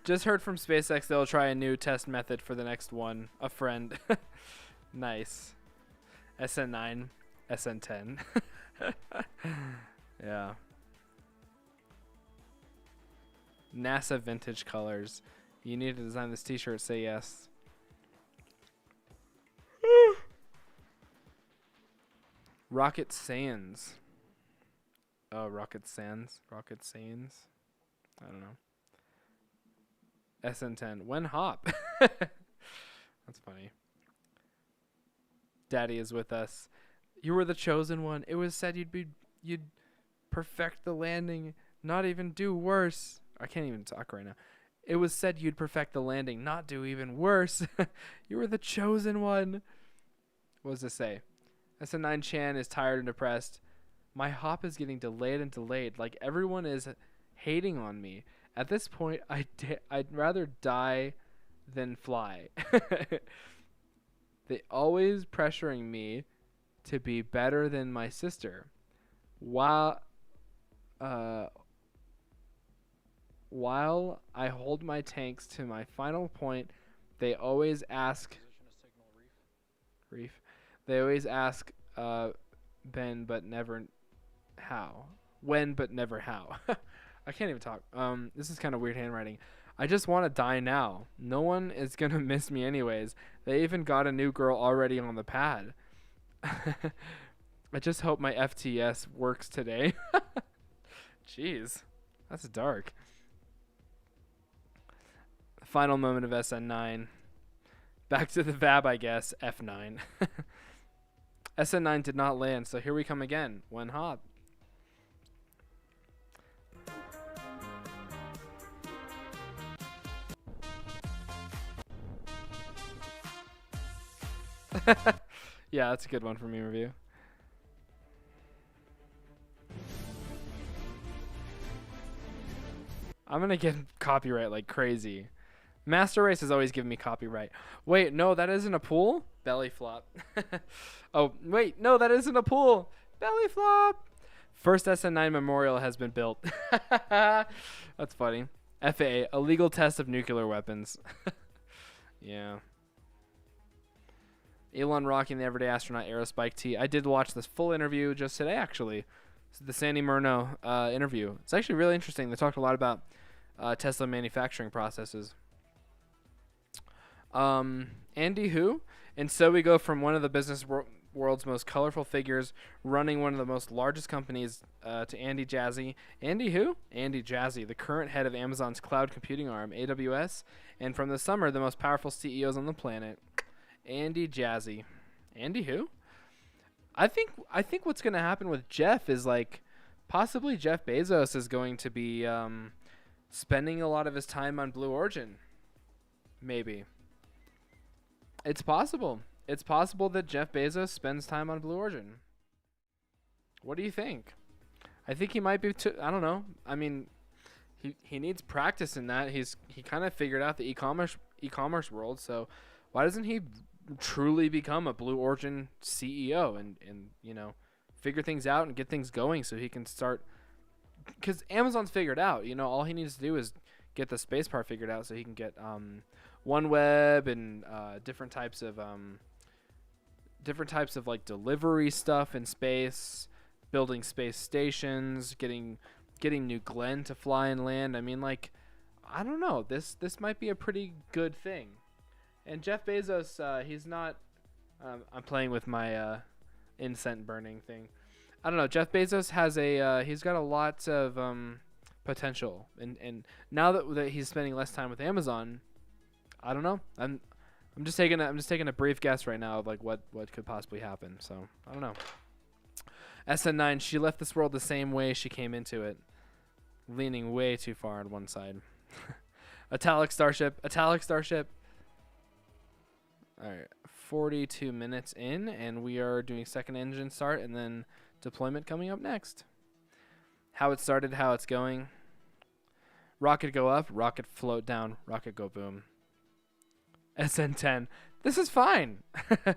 Just heard from SpaceX they'll try a new test method for the next one. A friend. Nice. SN9, SN10. Yeah. NASA vintage colors. You need to design this t-shirt, say yes. Rocket Sands. Oh, Rocket Sands. Rocket Sands. I don't know. SN10. When hop? That's funny. Daddy is with us. You were the chosen one. It was said you'd perfect the landing, not even do worse. I can't even talk right now. It was said you'd perfect the landing, not do even worse. You were the chosen one. What does this say? SN9 Chan is tired and depressed. My hop is getting delayed and delayed. Like everyone is hating on me. At this point, I'd rather die than fly. They always pressuring me to be better than my sister. While I hold my tanks to my final point, they always ask Reef. They always ask Ben but never how. When but never how. I can't even talk. This is kind of weird handwriting. I just want to die now. No one is going to miss me anyways. They even got a new girl already on the pad. I just hope my FTS works today. Jeez. That's dark. Final moment of SN9. Back to the VAB, I guess. F9. SN9 did not land, so here we come again. When hot. Yeah, that's a good one for me review. I'm gonna get copyright like crazy. Master Race has always given me copyright. Wait, no, that isn't a pool? Belly flop. Oh, wait, no, that isn't a pool. Belly flop. First SN9 memorial has been built. That's funny. FAA, a legal test of nuclear weapons. Yeah. Elon rocking the Everyday Astronaut Aerospike tee. I did watch this full interview just today, actually. The Sandy Murno interview. It's actually really interesting. They talked a lot about Tesla manufacturing processes. Andy who? And so we go from one of the business world's most colorful figures running one of the most largest companies to Andy Jassy. Andy who? Andy Jassy, the current head of Amazon's cloud computing arm, AWS, and from the summer, the most powerful CEOs on the planet. Andy Jassy. Andy who? I think what's going to happen with Jeff is like possibly Jeff Bezos is going to be spending a lot of his time on Blue Origin. Maybe. It's possible. It's possible that Jeff Bezos spends time on Blue Origin. What do you think? I think he might be I don't know. I mean, he needs practice in that. He kind of figured out the e-commerce world, so why doesn't he truly become a Blue Origin CEO and you know, figure things out and get things going so he can start, because Amazon's figured out, you know, all he needs to do is get the space part figured out so he can get OneWeb and different types of like delivery stuff in space, building space stations, getting New Glenn to fly and land. I mean, like, I don't know, this might be a pretty good thing. And Jeff Bezos, he's not. I'm playing with my incense burning thing. I don't know. Jeff Bezos has he's got a lot of potential, and now that he's spending less time with Amazon, I don't know. I'm just taking a brief guess right now of like what could possibly happen. So I don't know. SN9, she left this world the same way she came into it, leaning way too far on one side. Italic Starship. All right, 42 minutes in, and we are doing second engine start and then deployment coming up next. How it started, how it's going. Rocket go up, rocket float down, rocket go boom. SN10. This is fine. That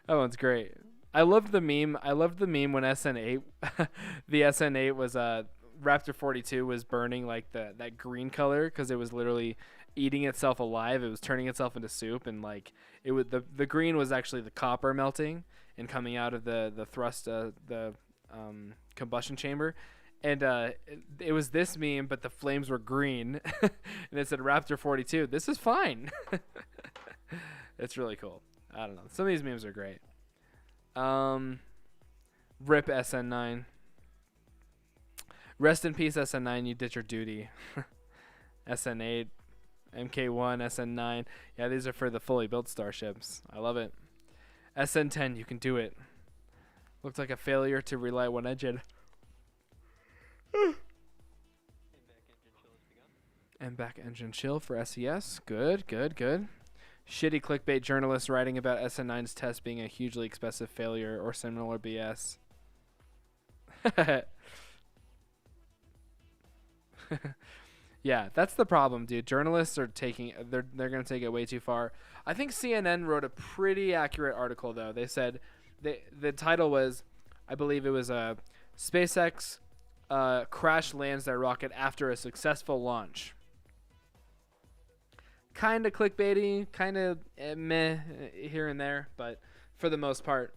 one's great. I loved the meme when SN8, the SN8 was Raptor 42 was burning like that green color because it was literally eating itself alive. It was turning itself into soup, and like it would the green was actually the copper melting and coming out of the thrust the combustion chamber, and it was this meme, but the flames were green, and it said Raptor 42. This is fine. It's really cool. I don't know. Some of these memes are great. Rip SN9. Rest in peace, SN9. You did your duty. SN8. MK1, SN9. Yeah, these are for the fully built starships. I love it. SN10, you can do it. Looks like a failure to relight one engine. And back engine chill for SES. Good. Shitty clickbait journalists writing about SN9's test being a hugely expensive failure or similar BS. Yeah, that's the problem, dude. Journalists are they're going to take it way too far. I think CNN wrote a pretty accurate article, though. They said the title was, I believe it was a SpaceX crash lands their rocket after a successful launch. Kind of clickbaity, kind of meh here and there, but for the most part,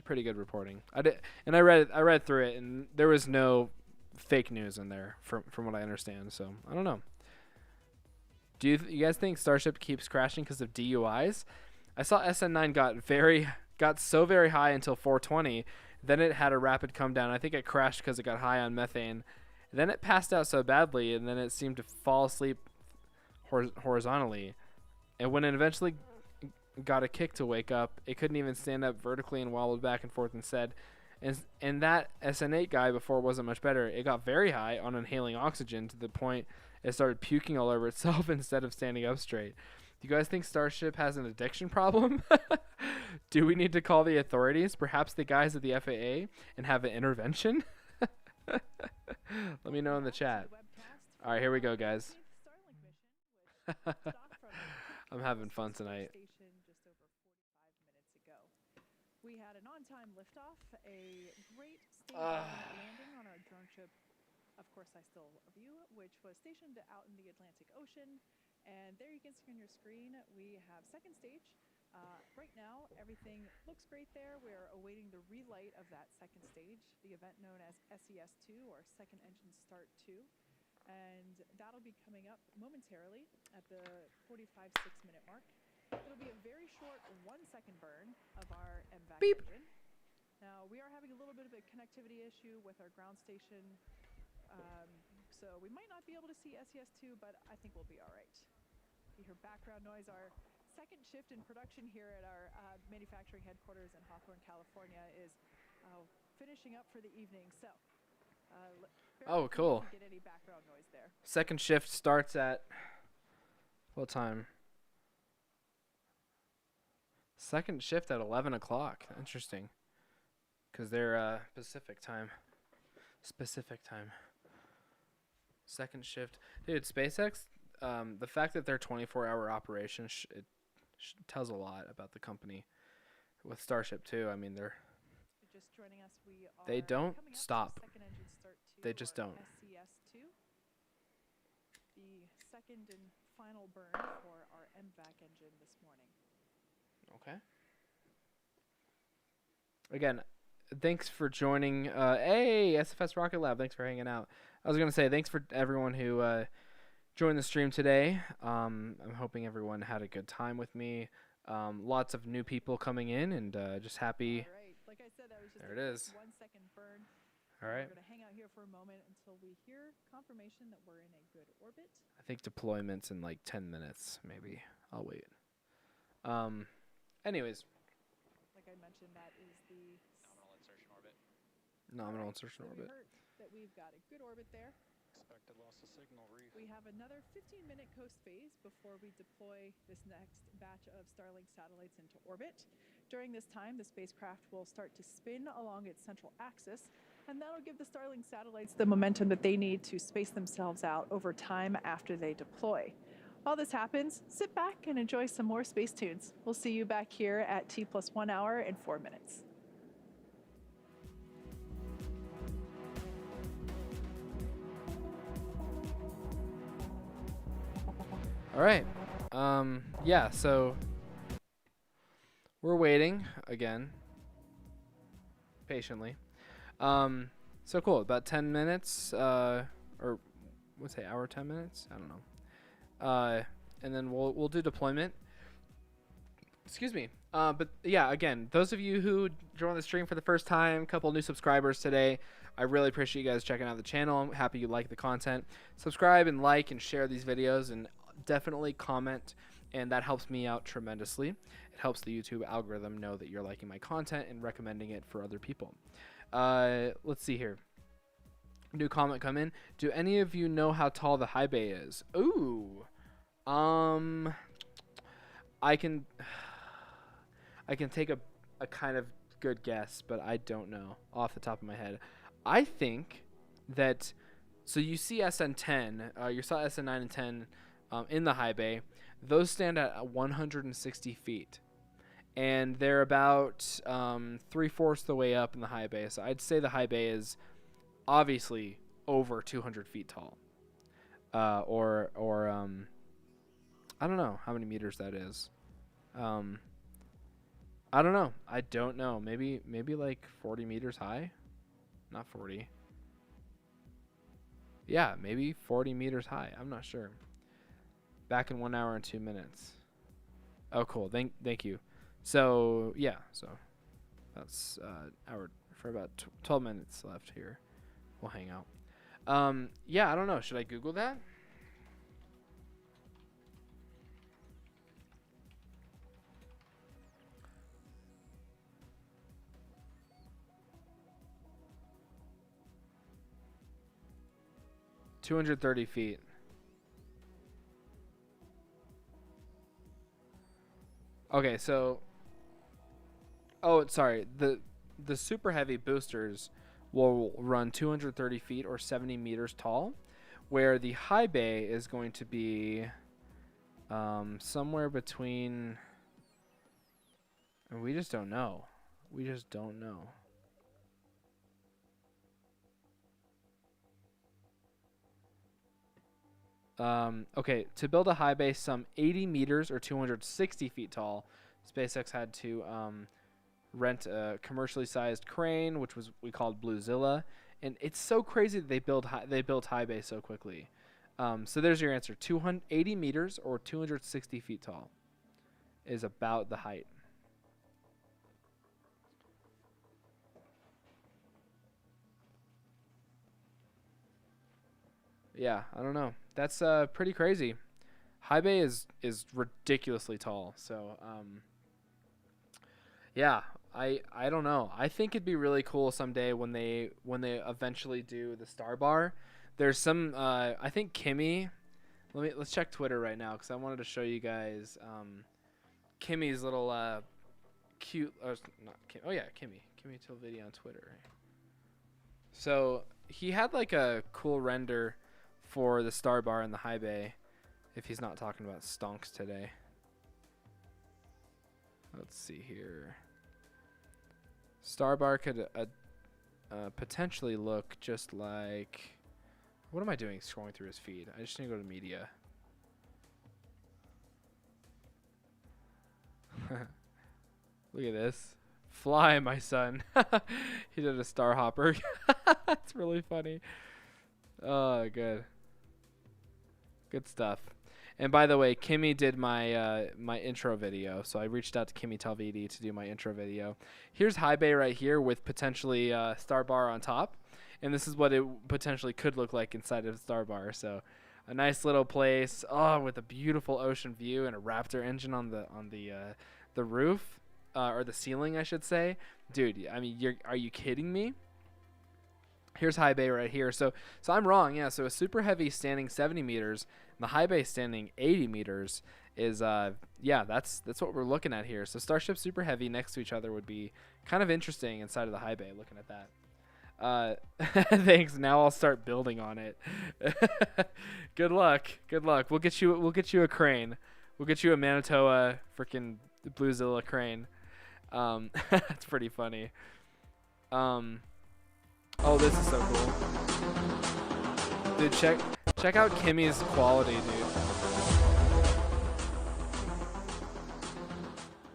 pretty good reporting. I read through it, and there was no fake news in there from what I understand. So I don't know. Do you guys think Starship keeps crashing because of DUIs? I saw SN9 got so very high until 420, then it had a rapid come down. I think it crashed because it got high on methane. Then it passed out so badly, and then it seemed to fall asleep horizontally. And when it eventually got a kick to wake up, it couldn't even stand up vertically and wobbled back and forth instead. And that SN8 guy before wasn't much better. It got very high on inhaling oxygen to the point it started puking all over itself instead of standing up straight. Do you guys think Starship has an addiction problem? Do we need to call the authorities, perhaps the guys at the FAA, and have an intervention? Let me know in the chat. All right, here we go, guys. I'm having fun tonight. Just over 45 minutes ago. We had an on-time liftoff, a great landing on our drone ship, of course I still love you, which was stationed out in the Atlantic Ocean. And there you can see on your screen, we have second stage. Right now, everything looks great there. We're awaiting the relight of that second stage, the event known as SES2, or Second Engine Start 2. And that'll be coming up momentarily at the 45-6-minute mark. It'll be a very short 1-second burn of our MVAC engine. Now, we are having a little bit of a connectivity issue with our ground station, so we might not be able to see SES2, but I think we'll be all right. You hear background noise. Our second shift in production here at our manufacturing headquarters in Hawthorne, California is finishing up for the evening, so oh, cool. get any background noise there. Second shift starts at what time? Second shift at 11 o'clock. Interesting. Because they're Pacific time. Second shift. Dude, SpaceX, the fact that they're 24-hour operation, it tells a lot about the company. With Starship, too. I mean, Just joining us, they don't coming up to stop. Second Engine Start 2, They just or don't. SES2. The second and final burn for our MVAC engine this morning. Okay. Again, thanks for joining. Hey, SFS Rocket Lab, thanks for hanging out. I was going to say thanks for everyone who joined the stream today. I'm hoping everyone had a good time with me. Lots of new people coming in, and just happy. All right. Like I said, that was just There a it is. 1-second burn. All right. We're going to hang out here for a moment until we hear confirmation that we're in a good orbit. I think deployment's in like 10 minutes, maybe. I'll wait. Anyways. Like I mentioned, that is the Nominal insertion orbit. Nominal insertion orbit. We heard that we've got a good orbit there. Expected loss of signal, reef. We have another 15-minute coast phase before we deploy this next batch of Starlink satellites into orbit. During this time, the spacecraft will start to spin along its central axis, and that'll give the Starlink satellites the momentum that they need to space themselves out over time after they deploy. While this happens, sit back and enjoy some more space tunes. We'll see you back here at T+1 hour in 4 minutes. All right. Yeah, so we're waiting again patiently. So cool. About 10 minutes or let's say hour 10 minutes, I don't know. And then we'll do deployment. Excuse me. But yeah, again, those of you who joined the stream for the first time, couple new subscribers today, I really appreciate you guys checking out the channel. I'm happy you like the content. Subscribe and like and share these videos, and definitely comment, and that helps me out tremendously. It helps the YouTube algorithm know that you're liking my content and recommending it for other people. Let's see here. New comment come in. Do any of you know how tall the high bay is? Ooh. I can take a kind of good guess, but I don't know off the top of my head. I think that, so you see SN10, you saw SN9 and 10 in the high bay. Those stand at 160 feet. and they're about 3/4 the way up in the high bay. So I'd say the high bay is obviously over 200 feet tall, or I don't know how many meters that is. I don't know. I don't know. Maybe like 40 meters high. Not 40. Yeah, maybe 40 meters high. I'm not sure. Back in 1 hour and 2 minutes. Oh, cool. Thank you. So yeah, so that's hour for about 12 minutes left here. We'll hang out. Yeah, I don't know. Should I Google that? $230 feet. Okay, so sorry. The super heavy boosters will run 230 feet or 70 meters tall, where the high bay is going to be somewhere between, and we just don't know. We just don't know. Okay, to build a high bay some 80 meters or 260 feet tall, SpaceX had to rent a commercially sized crane, which we called Bluezilla, and it's so crazy that they built high bay so quickly. So there's your answer: 280 meters or 260 feet tall is about the height. Yeah, I don't know. That's pretty crazy. High bay is ridiculously tall. So yeah, I don't know. I think it'd be really cool someday when they eventually do the Star Bar. There's some I think Kimmy. Let's check Twitter right now because I wanted to show you guys Kimmy's little cute not Kim, oh yeah, Kimmy Tilvidia on Twitter. So he had like a cool render for the Star Bar in the high bay, if he's not talking about stonks today. Let's see here. Star Bar could potentially look just like... What am I doing scrolling through his feed? I just need to go to media. Look at this. Fly, my son. He did a star hopper. That's really funny. Oh, good. Good stuff. And by the way, Kimmy did my my intro video, so I reached out to Kimmy Talvidi to do my intro video. Here's high bay right here with potentially Star Bar on top, and this is what it potentially could look like inside of Star Bar. So, a nice little place, with a beautiful ocean view and a Raptor engine on the roof, or the ceiling, I should say. Dude, I mean, are you kidding me? Here's high bay right here. So I'm wrong. Yeah. So a super heavy standing 70 meters, and the high bay standing 80 meters is that's what we're looking at here. So Starship super heavy next to each other would be kind of interesting inside of the high bay. Looking at that. Thanks. Now I'll start building on it. Good luck. Good luck. We'll get you a crane. We'll get you a Manitoba freaking Bluezilla crane. That's pretty funny. Oh, this is so cool. Dude, check out Kimmy's quality, dude.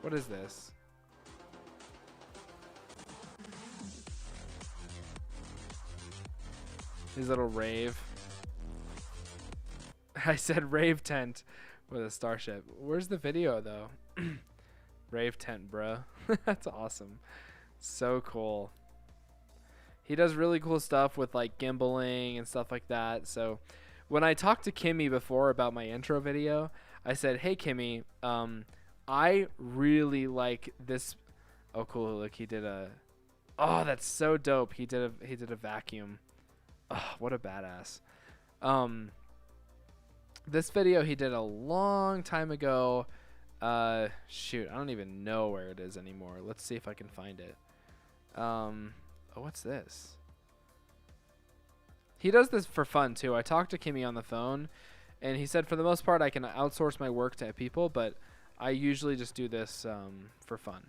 What is this? His little rave. I said rave tent with a starship. Where's the video, though? Rave tent, bruh. That's awesome. So cool. He does really cool stuff with like gimbaling and stuff like that. So when I talked to Kimmy before about my intro video, I said, "Hey Kimmy, I really like this." Oh cool, look, he did a... Oh, that's so dope. He did a vacuum. Oh, what a badass. This video he did a long time ago. Shoot, I don't even know where it is anymore. Let's see if I can find it. Oh, what's this? He does this for fun too. I talked to Kimmy on the phone, and he said for the most part I can outsource my work to people, but I usually just do this for fun.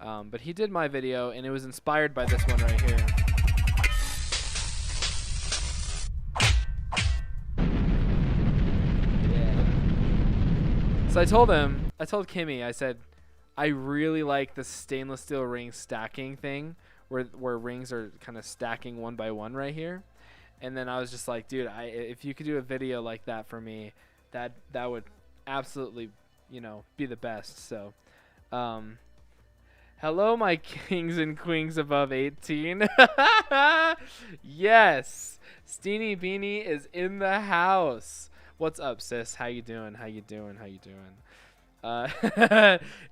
But he did my video, and it was inspired by this one right here. Yeah. So I told Kimmy, I said, I really like the stainless steel ring stacking thing, where rings are kind of stacking one by one right here. And then I was just like, dude, if you could do a video like that for me, that would absolutely, be the best. So, hello, my kings and queens above 18. Yes, Steenie Beanie is in the house. What's up, sis? How you doing? How you doing? How you doing?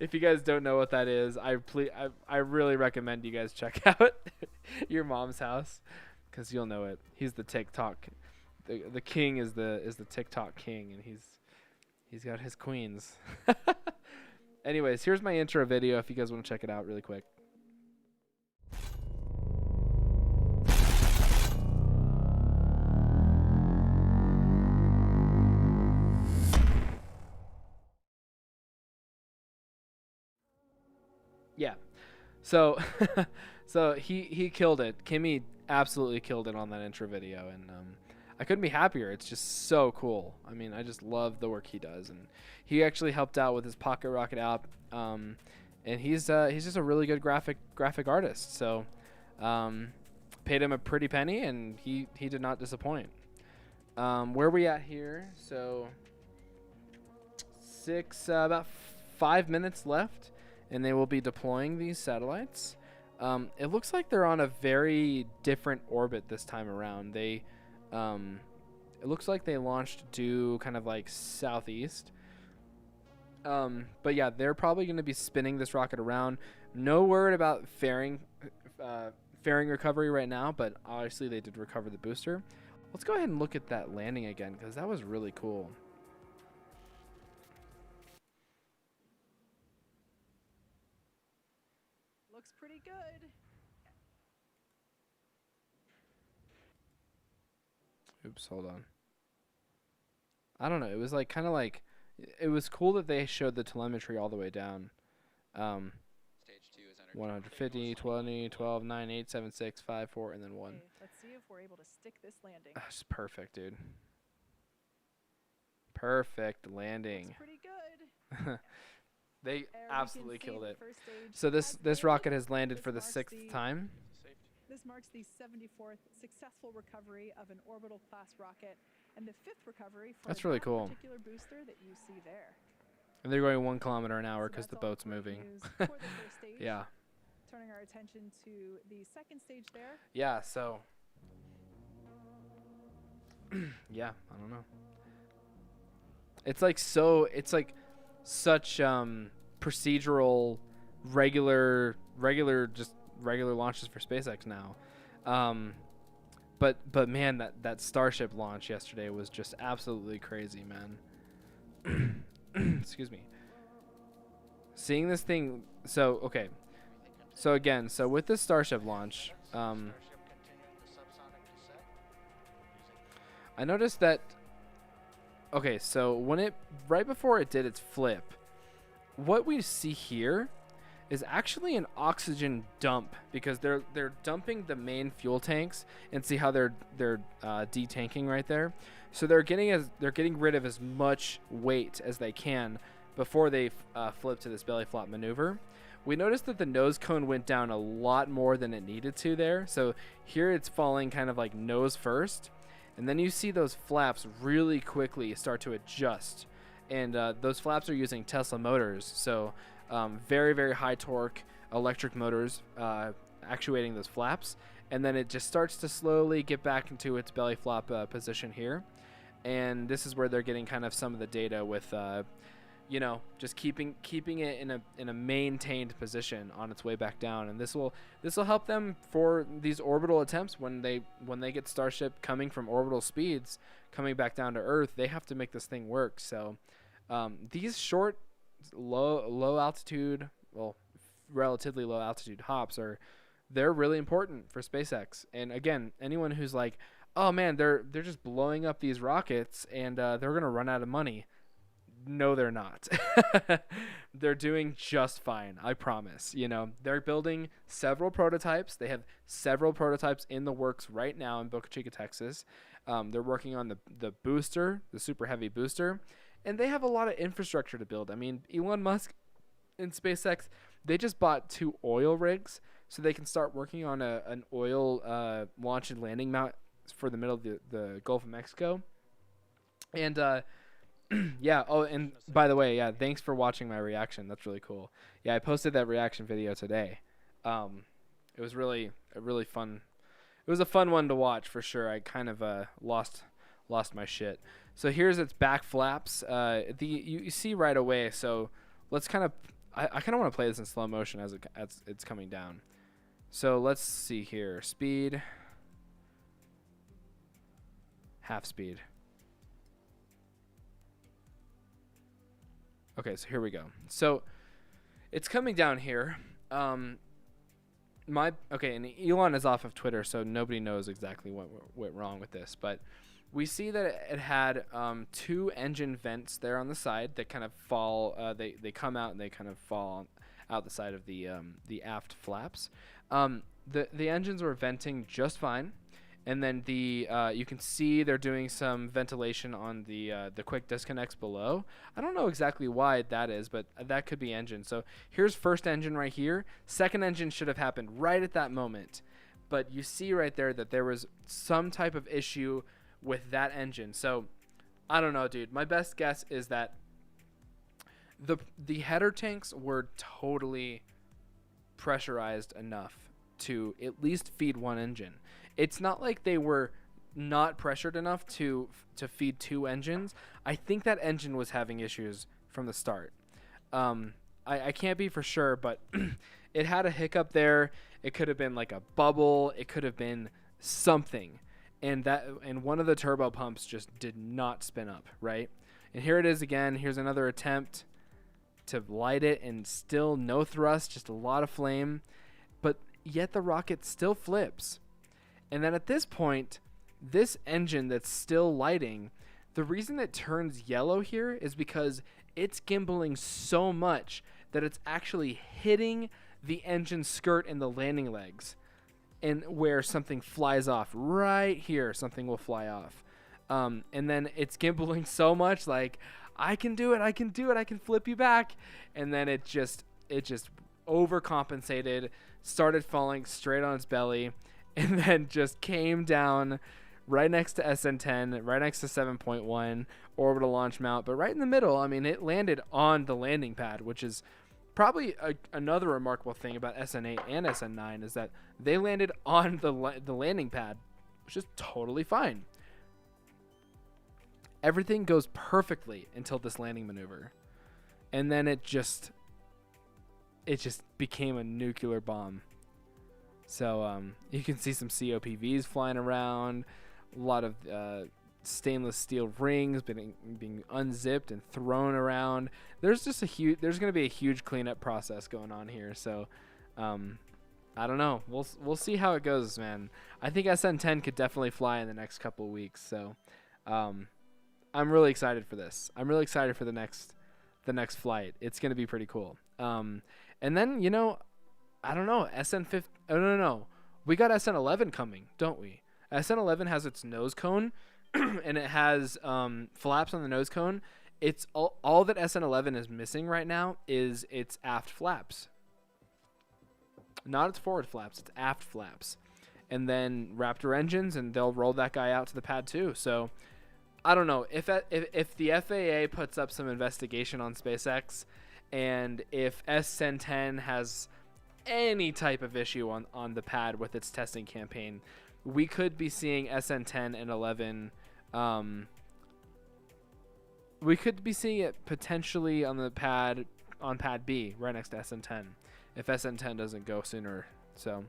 If you guys don't know what that is, I really recommend you guys check out your mom's house, because you'll know it. He's the TikTok. The king is the TikTok king, and he's got his queens. Anyways, here's my intro video if you guys want to check it out really quick. Yeah. So so he killed it. Kimmy absolutely killed it on that intro video, and I couldn't be happier. It's just so cool. I mean, I just love the work he does, and he actually helped out with his Pocket Rocket app, and he's just a really good graphic artist. So paid him a pretty penny, and he did not disappoint. Where are we at here? So about 5 minutes left, and they will be deploying these satellites. It looks like they're on a very different orbit this time around. It looks like they launched due kind of like southeast. But yeah, they're probably going to be spinning this rocket around. No word about fairing recovery right now, but obviously they did recover the booster. Let's go ahead and look at that landing again, because that was really cool. Looks pretty good. Oops, hold on. I don't know. It was like kind of like, it was cool that they showed the telemetry all the way down. Stage 2 is entered. 150, 20, 12, 9, 8, 7, 6, 5, 4, and then 1. Okay, let's see if we're able to stick this landing. That's perfect, dude. Perfect landing. Looks pretty good. They There we absolutely can see killed the it. first stage So has this landed. rocket has landed for the This marks 6th time. This marks the 74th successful recovery of an orbital class rocket, and the 5th recovery for That's really that cool. particular booster that you see there. And they're going 1 kilometer an hour So because that's the all boat's great moving. news for the first stage. Yeah. Turning our attention to the second stage there. Yeah, so. Yeah, I don't know. It's like such procedural, regular launches for SpaceX now. But man, that Starship launch yesterday was just absolutely crazy, man. Excuse me. Seeing this thing, so okay. So again, so with this Starship launch, I noticed that. Okay, so right before it did its flip, what we see here is actually an oxygen dump, because they're dumping the main fuel tanks, and see how they're detanking right there. So they're getting rid of as much weight as they can before they flip to this belly flop maneuver. We noticed that the nose cone went down a lot more than it needed to there. So here it's falling kind of like nose first, and then you see those flaps really quickly start to adjust, and those flaps are using Tesla motors. So very, very high torque electric motors actuating those flaps, and then it just starts to slowly get back into its belly flop position here. And this is where they're getting kind of some of the data with just keeping it in a maintained position on its way back down. And this will help them for these orbital attempts when they get Starship coming from orbital speeds coming back down to Earth. They have to make this thing work. So these short low altitude, well, relatively low altitude hops they're really important for SpaceX. And again, anyone who's like, oh man, they're just blowing up these rockets and they're gonna run out of money, no, they're not. They're doing just fine, I promise. You know, they're building several prototypes. They have several prototypes in the works right now in Boca Chica, Texas. They're working on the booster, the super heavy booster, and they have a lot of infrastructure to build. I mean, Elon Musk and SpaceX, they just bought 2 oil rigs so they can start working on an oil launch and landing mount for the middle of the Gulf of Mexico. And yeah. Oh, and by the way, yeah, thanks for watching my reaction. That's really cool. Yeah, I posted that reaction video today. It was really fun. It was a fun one to watch for sure. I kind of lost my shit. So here's its back flaps. You see right away. So let's kind of I kind of want to play this in slow motion as it's coming down. So let's see here. Speed. Half speed. Okay, so here we go. So it's coming down here. And Elon is off of Twitter, so nobody knows exactly what went wrong with this. But we see that it had 2 engine vents there on the side that kind of fall. They come out and they kind of fall out the side of the aft flaps. The engines were venting just fine. And then you can see they're doing some ventilation on the quick disconnects below. I don't know exactly why that is, but that could be engine. So here's first engine right here. Second engine should have happened right at that moment. But you see right there that there was some type of issue with that engine. So I don't know, dude. My best guess is that the header tanks were totally pressurized enough to at least feed one engine. It's not like they were not pressured enough to feed 2 engines. I think that engine was having issues from the start. I can't be for sure, but it had a hiccup there. It could have been like a bubble. It could have been something. And one of the turbo pumps just did not spin up, right? And here it is again. Here's another attempt to light it, and still no thrust, just a lot of flame. But yet the rocket still flips. And then at this point, this engine that's still lighting, the reason it turns yellow here is because it's gimbaling so much that it's actually hitting the engine skirt and the landing legs, and where something flies off right here, something will fly off. And then it's gimbaling so much, like, I can do it, I can flip you back. And then it just overcompensated, started falling straight on its belly, and then just came down right next to SN10, right next to 7.1 orbital launch mount, but right in the middle. I mean, it landed on the landing pad, which is probably another remarkable thing about SN8 and SN9 is that they landed on the landing pad, which is totally fine. Everything goes perfectly until this landing maneuver, and then it just became a nuclear bomb. So you can see some COPVs flying around, a lot of stainless steel rings being unzipped and thrown around. There's going to be a huge cleanup process going on here. So I don't know. We'll see how it goes, man. I think SN10 could definitely fly in the next couple of weeks. So I'm really excited for this. I'm really excited for the next flight. It's going to be pretty cool. And then, you know, I don't know, SN15. Oh, no. We got SN11 coming, don't we? SN11 has its nose cone, and it has flaps on the nose cone. It's all that SN11 is missing right now is its aft flaps. Not its forward flaps, its aft flaps. And then Raptor engines, and they'll roll that guy out to the pad too. So I don't know. If the FAA puts up some investigation on SpaceX, and if SN10 has any type of issue on the pad with its testing campaign, we could be seeing SN10 and 11. We could be seeing it potentially on pad B right next to SN10 if SN10 doesn't go sooner. So,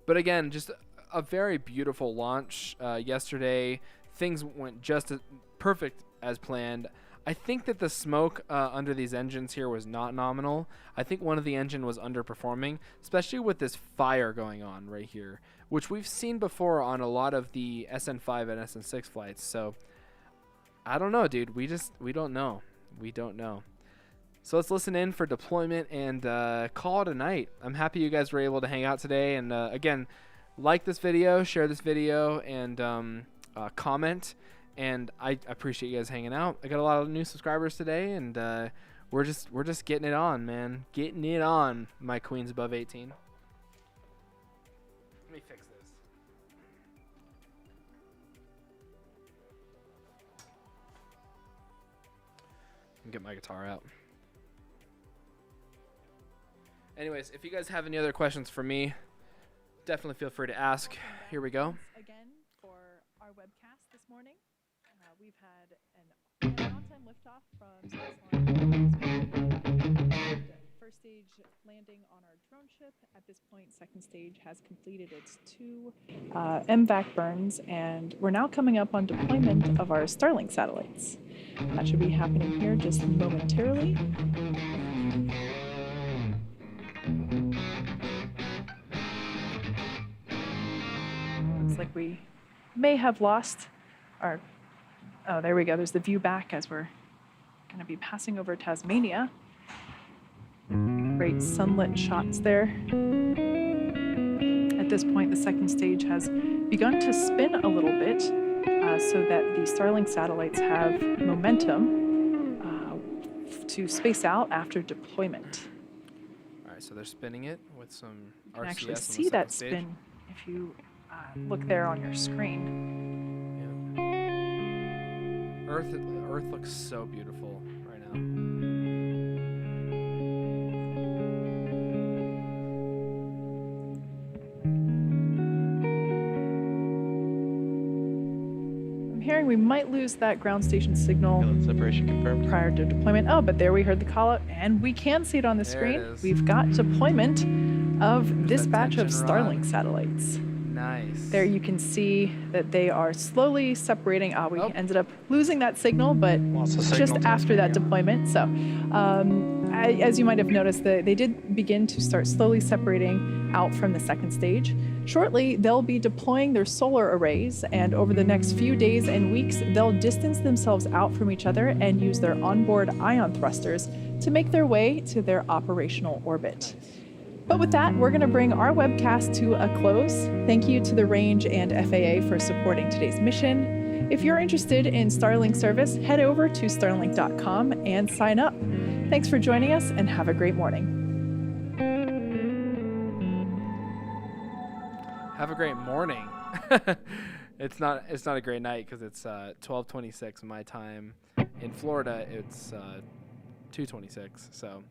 but again, just a very beautiful launch yesterday. Things went just as perfect as planned. I think that the smoke under these engines here was not nominal. I think one of the engine was underperforming, especially with this fire going on right here, which we've seen before on a lot of the SN5 and SN6 flights. So I don't know, dude. We don't know. We don't know. So let's listen in for deployment and call it a night. I'm happy you guys were able to hang out today. And again, like this video, share this video, and comment. And I appreciate you guys hanging out. I got a lot of new subscribers today, and we're just getting it on, man. Getting it on, my queens above 18. Let me fix this. Get my guitar out. Anyways, if you guys have any other questions for me, definitely feel free to ask. Here we go. Again, for our webcast this morning, we've had an on-time liftoff from Space First stage landing on our drone ship. At this point, second stage has completed its 2 MVAC burns, and we're now coming up on deployment of our Starlink satellites. That should be happening here just momentarily. Looks like we may have lost our... Oh, there we go. There's the view back as we're going to be passing over Tasmania. Great sunlit shots there. At this point, the second stage has begun to spin a little bit so that the Starlink satellites have momentum to space out after deployment. All right, so they're spinning it with some You can RCS actually on the see second that stage. spin if you look there on your screen. Yeah. Earth looks so beautiful right now. Hearing we might lose that ground station signal Separation confirmed. prior to deployment. Oh, but there we heard the call out, and we can see it on the There screen. it is. We've got deployment of There's this that batch of tension rod. Starlink satellites. Nice. There you can see that they are slowly separating. We Oh. ended up losing that signal, but just after that deployment. So as you might have noticed, they did begin to start slowly separating out from the second stage. Shortly, they'll be deploying their solar arrays, and over the next few days and weeks, they'll distance themselves out from each other and use their onboard ion thrusters to make their way to their operational orbit. But with that, we're going to bring our webcast to a close. Thank you to the Range and FAA for supporting today's mission. If you're interested in Starlink service, head over to starlink.com and sign up. Thanks for joining us, and have a great morning. Have a great morning. It's not a great night because it's 12:26 my time. In Florida, it's 2:26. So,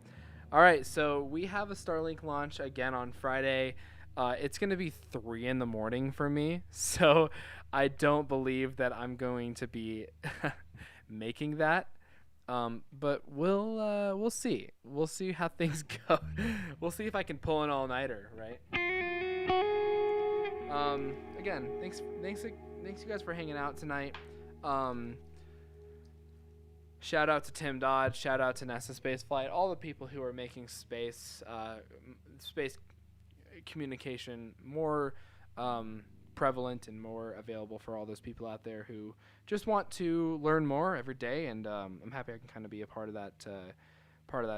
all right. So we have a Starlink launch again on Friday. It's going to be 3 in the morning for me. So I don't believe that I'm going to be making that. But we'll see. We'll see how things go. We'll see if I can pull an all-nighter, right? Again, thanks you guys for hanging out tonight. Shout out to Tim Dodge, shout out to NASA Spaceflight, all the people who are making space communication more prevalent and more available for all those people out there who just want to learn more every day. And I'm happy I can kind of be a part of that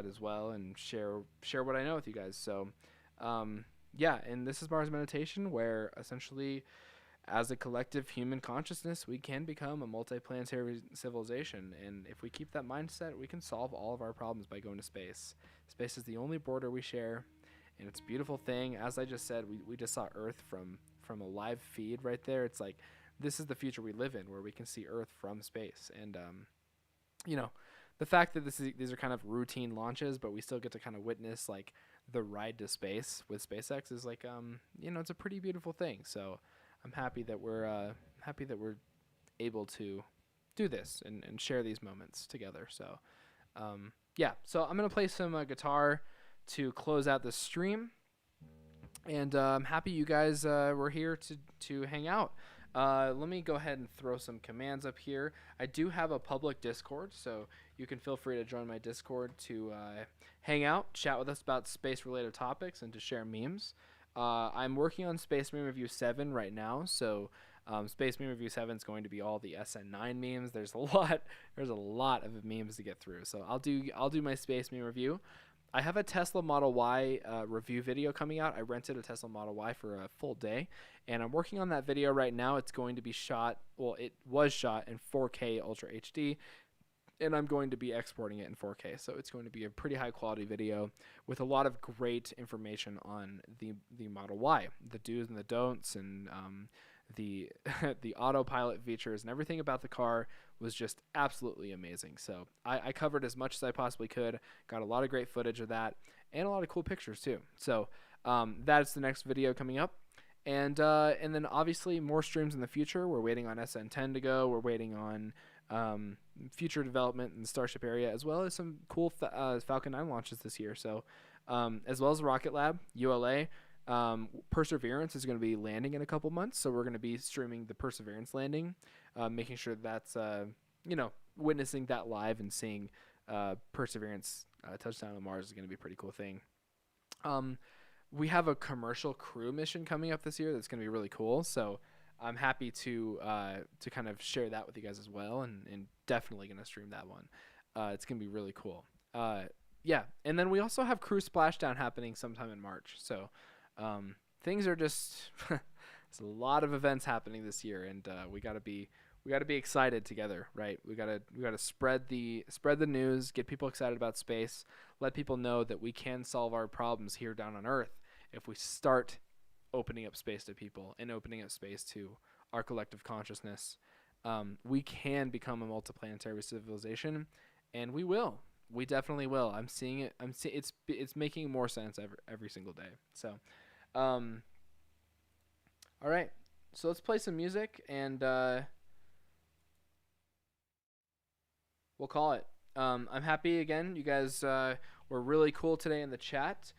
as well, and share what I know with you guys. So yeah, and this is Mars Meditation, where essentially as a collective human consciousness, we can become a multiplanetary civilization. And if we keep that mindset, we can solve all of our problems by going to space. Space is the only border we share, and it's a beautiful thing. As I just said, we just saw Earth from a live feed right there. It's like, this is the future we live in, where we can see Earth from space. And, you know, the fact that these are kind of routine launches, but we still get to kind of witness like the ride to space with SpaceX is like, you know, it's a pretty beautiful thing. So I'm happy that we're able to do this and share these moments together. So yeah, so I'm gonna play some guitar to close out the stream, and I'm happy you guys were here to hang out. Let me go ahead and throw some commands up here. I do have a public Discord, so you can feel free to join my Discord to hang out, chat with us about space-related topics, and to share memes. I'm working on Space Meme Review 7 right now, so Space Meme Review 7 is going to be all the SN9 memes. There's a lot of memes to get through. So I'll do my Space Meme review. I have a Tesla Model Y review video coming out. I rented a Tesla Model Y for a full day, and I'm working on that video right now. It's going to be shot, well, it was shot in 4K Ultra HD, and I'm going to be exporting it in 4K. So it's going to be a pretty high quality video with a lot of great information on the Model Y, the do's and the don'ts, and the the autopilot features and everything about the car was just absolutely amazing. So I covered as much as I possibly could, got a lot of great footage of that, and a lot of cool pictures too. So that's the next video coming up. And then obviously more streams in the future. We're waiting on SN10 to go. We're waiting on future development in the Starship area, as well as some cool Falcon 9 launches this year. So as well as Rocket Lab, ULA. Perseverance is going to be landing in a couple months, so we're going to be streaming the Perseverance landing, making sure that's witnessing that live and seeing Perseverance touchdown on Mars is going to be a pretty cool thing. We have a commercial crew mission coming up this year that's going to be really cool, so I'm happy to kind of share that with you guys as well, and definitely going to stream that one. It's going to be really cool. Yeah, and then we also have Crew Splashdown happening sometime in March, so things are just there's a lot of events happening this year, and we gotta be excited together, right? We gotta spread the news, get people excited about space, let people know that we can solve our problems here down on Earth if we start opening up space to people and opening up space to our collective consciousness. We can become a multiplanetary civilization, and we will. We definitely will. I'm seeing it. It's making more sense every single day. So, all right. So let's play some music, and we'll call it. I'm happy again. You guys were really cool today in the chat.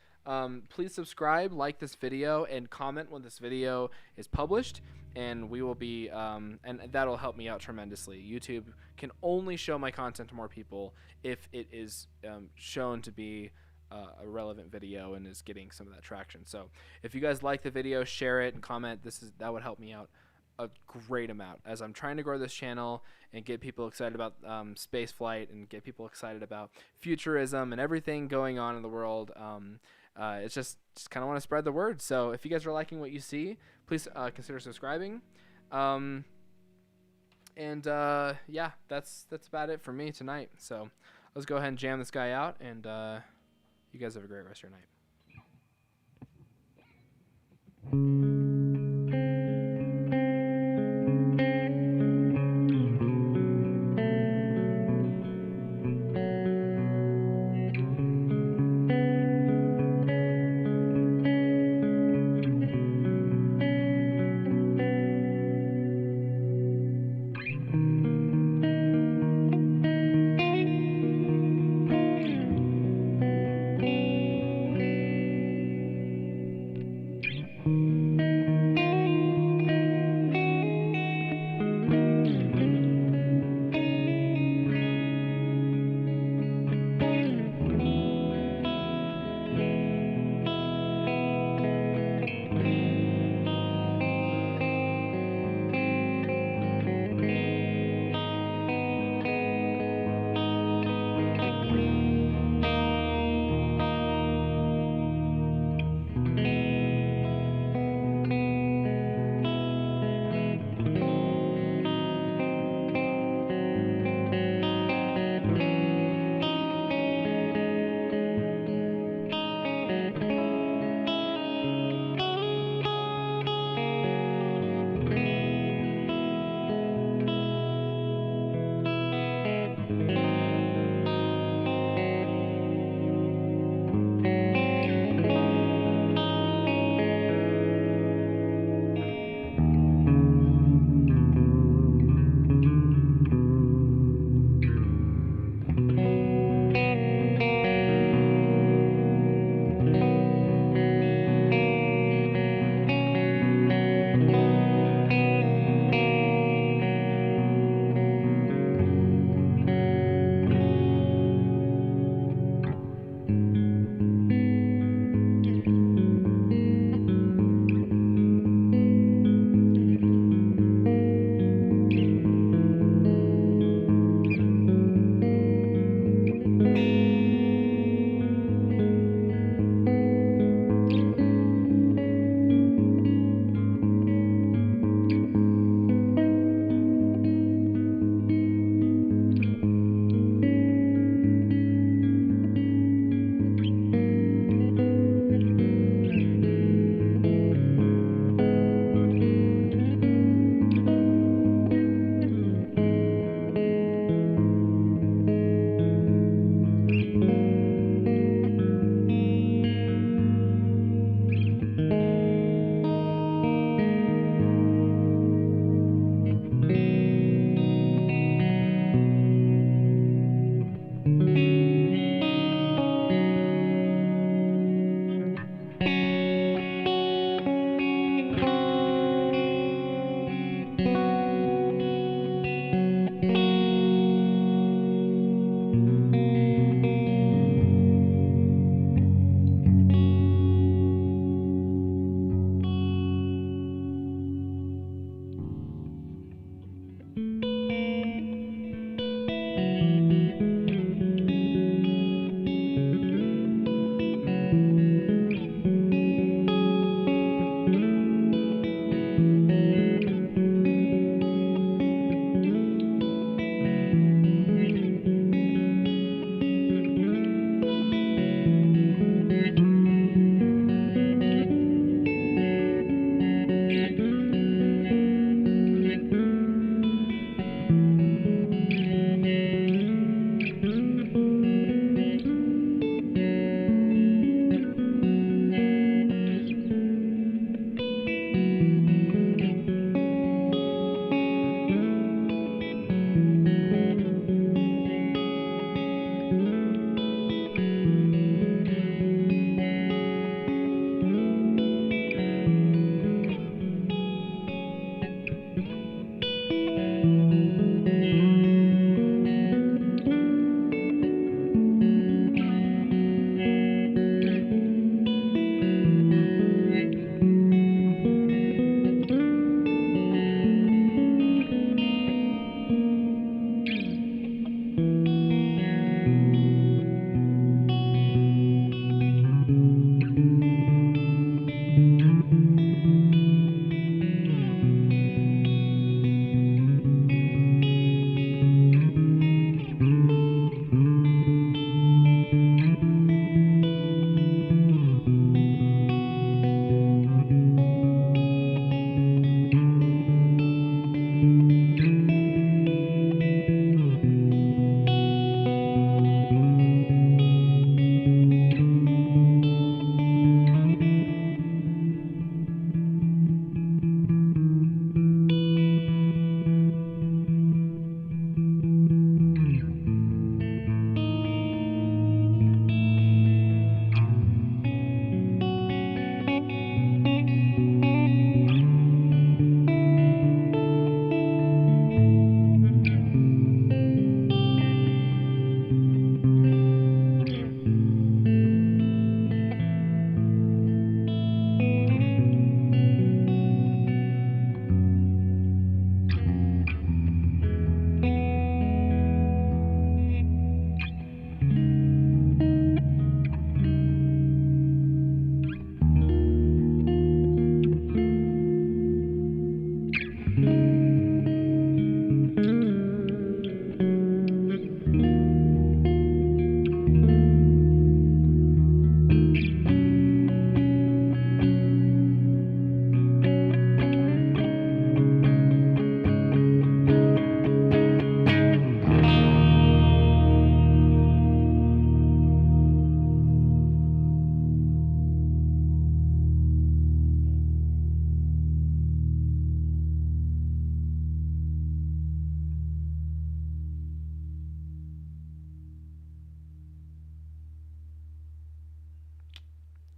Please subscribe, like this video, and comment when this video is published, and we will be and that'll help me out tremendously. YouTube can only show my content to more people if it is shown to be a relevant video and is getting some of that traction. So if you guys like the video, share it and comment. That would help me out a great amount as I'm trying to grow this channel and get people excited about space flight and get people excited about futurism and everything going on in the world. It's just kind of want to spread the word. So if you guys are liking what you see, please consider subscribing. Yeah, that's about it for me tonight. So let's go ahead and jam this guy out, and you guys have a great rest of your night.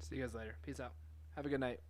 See you guys later. Peace out. Have a good night.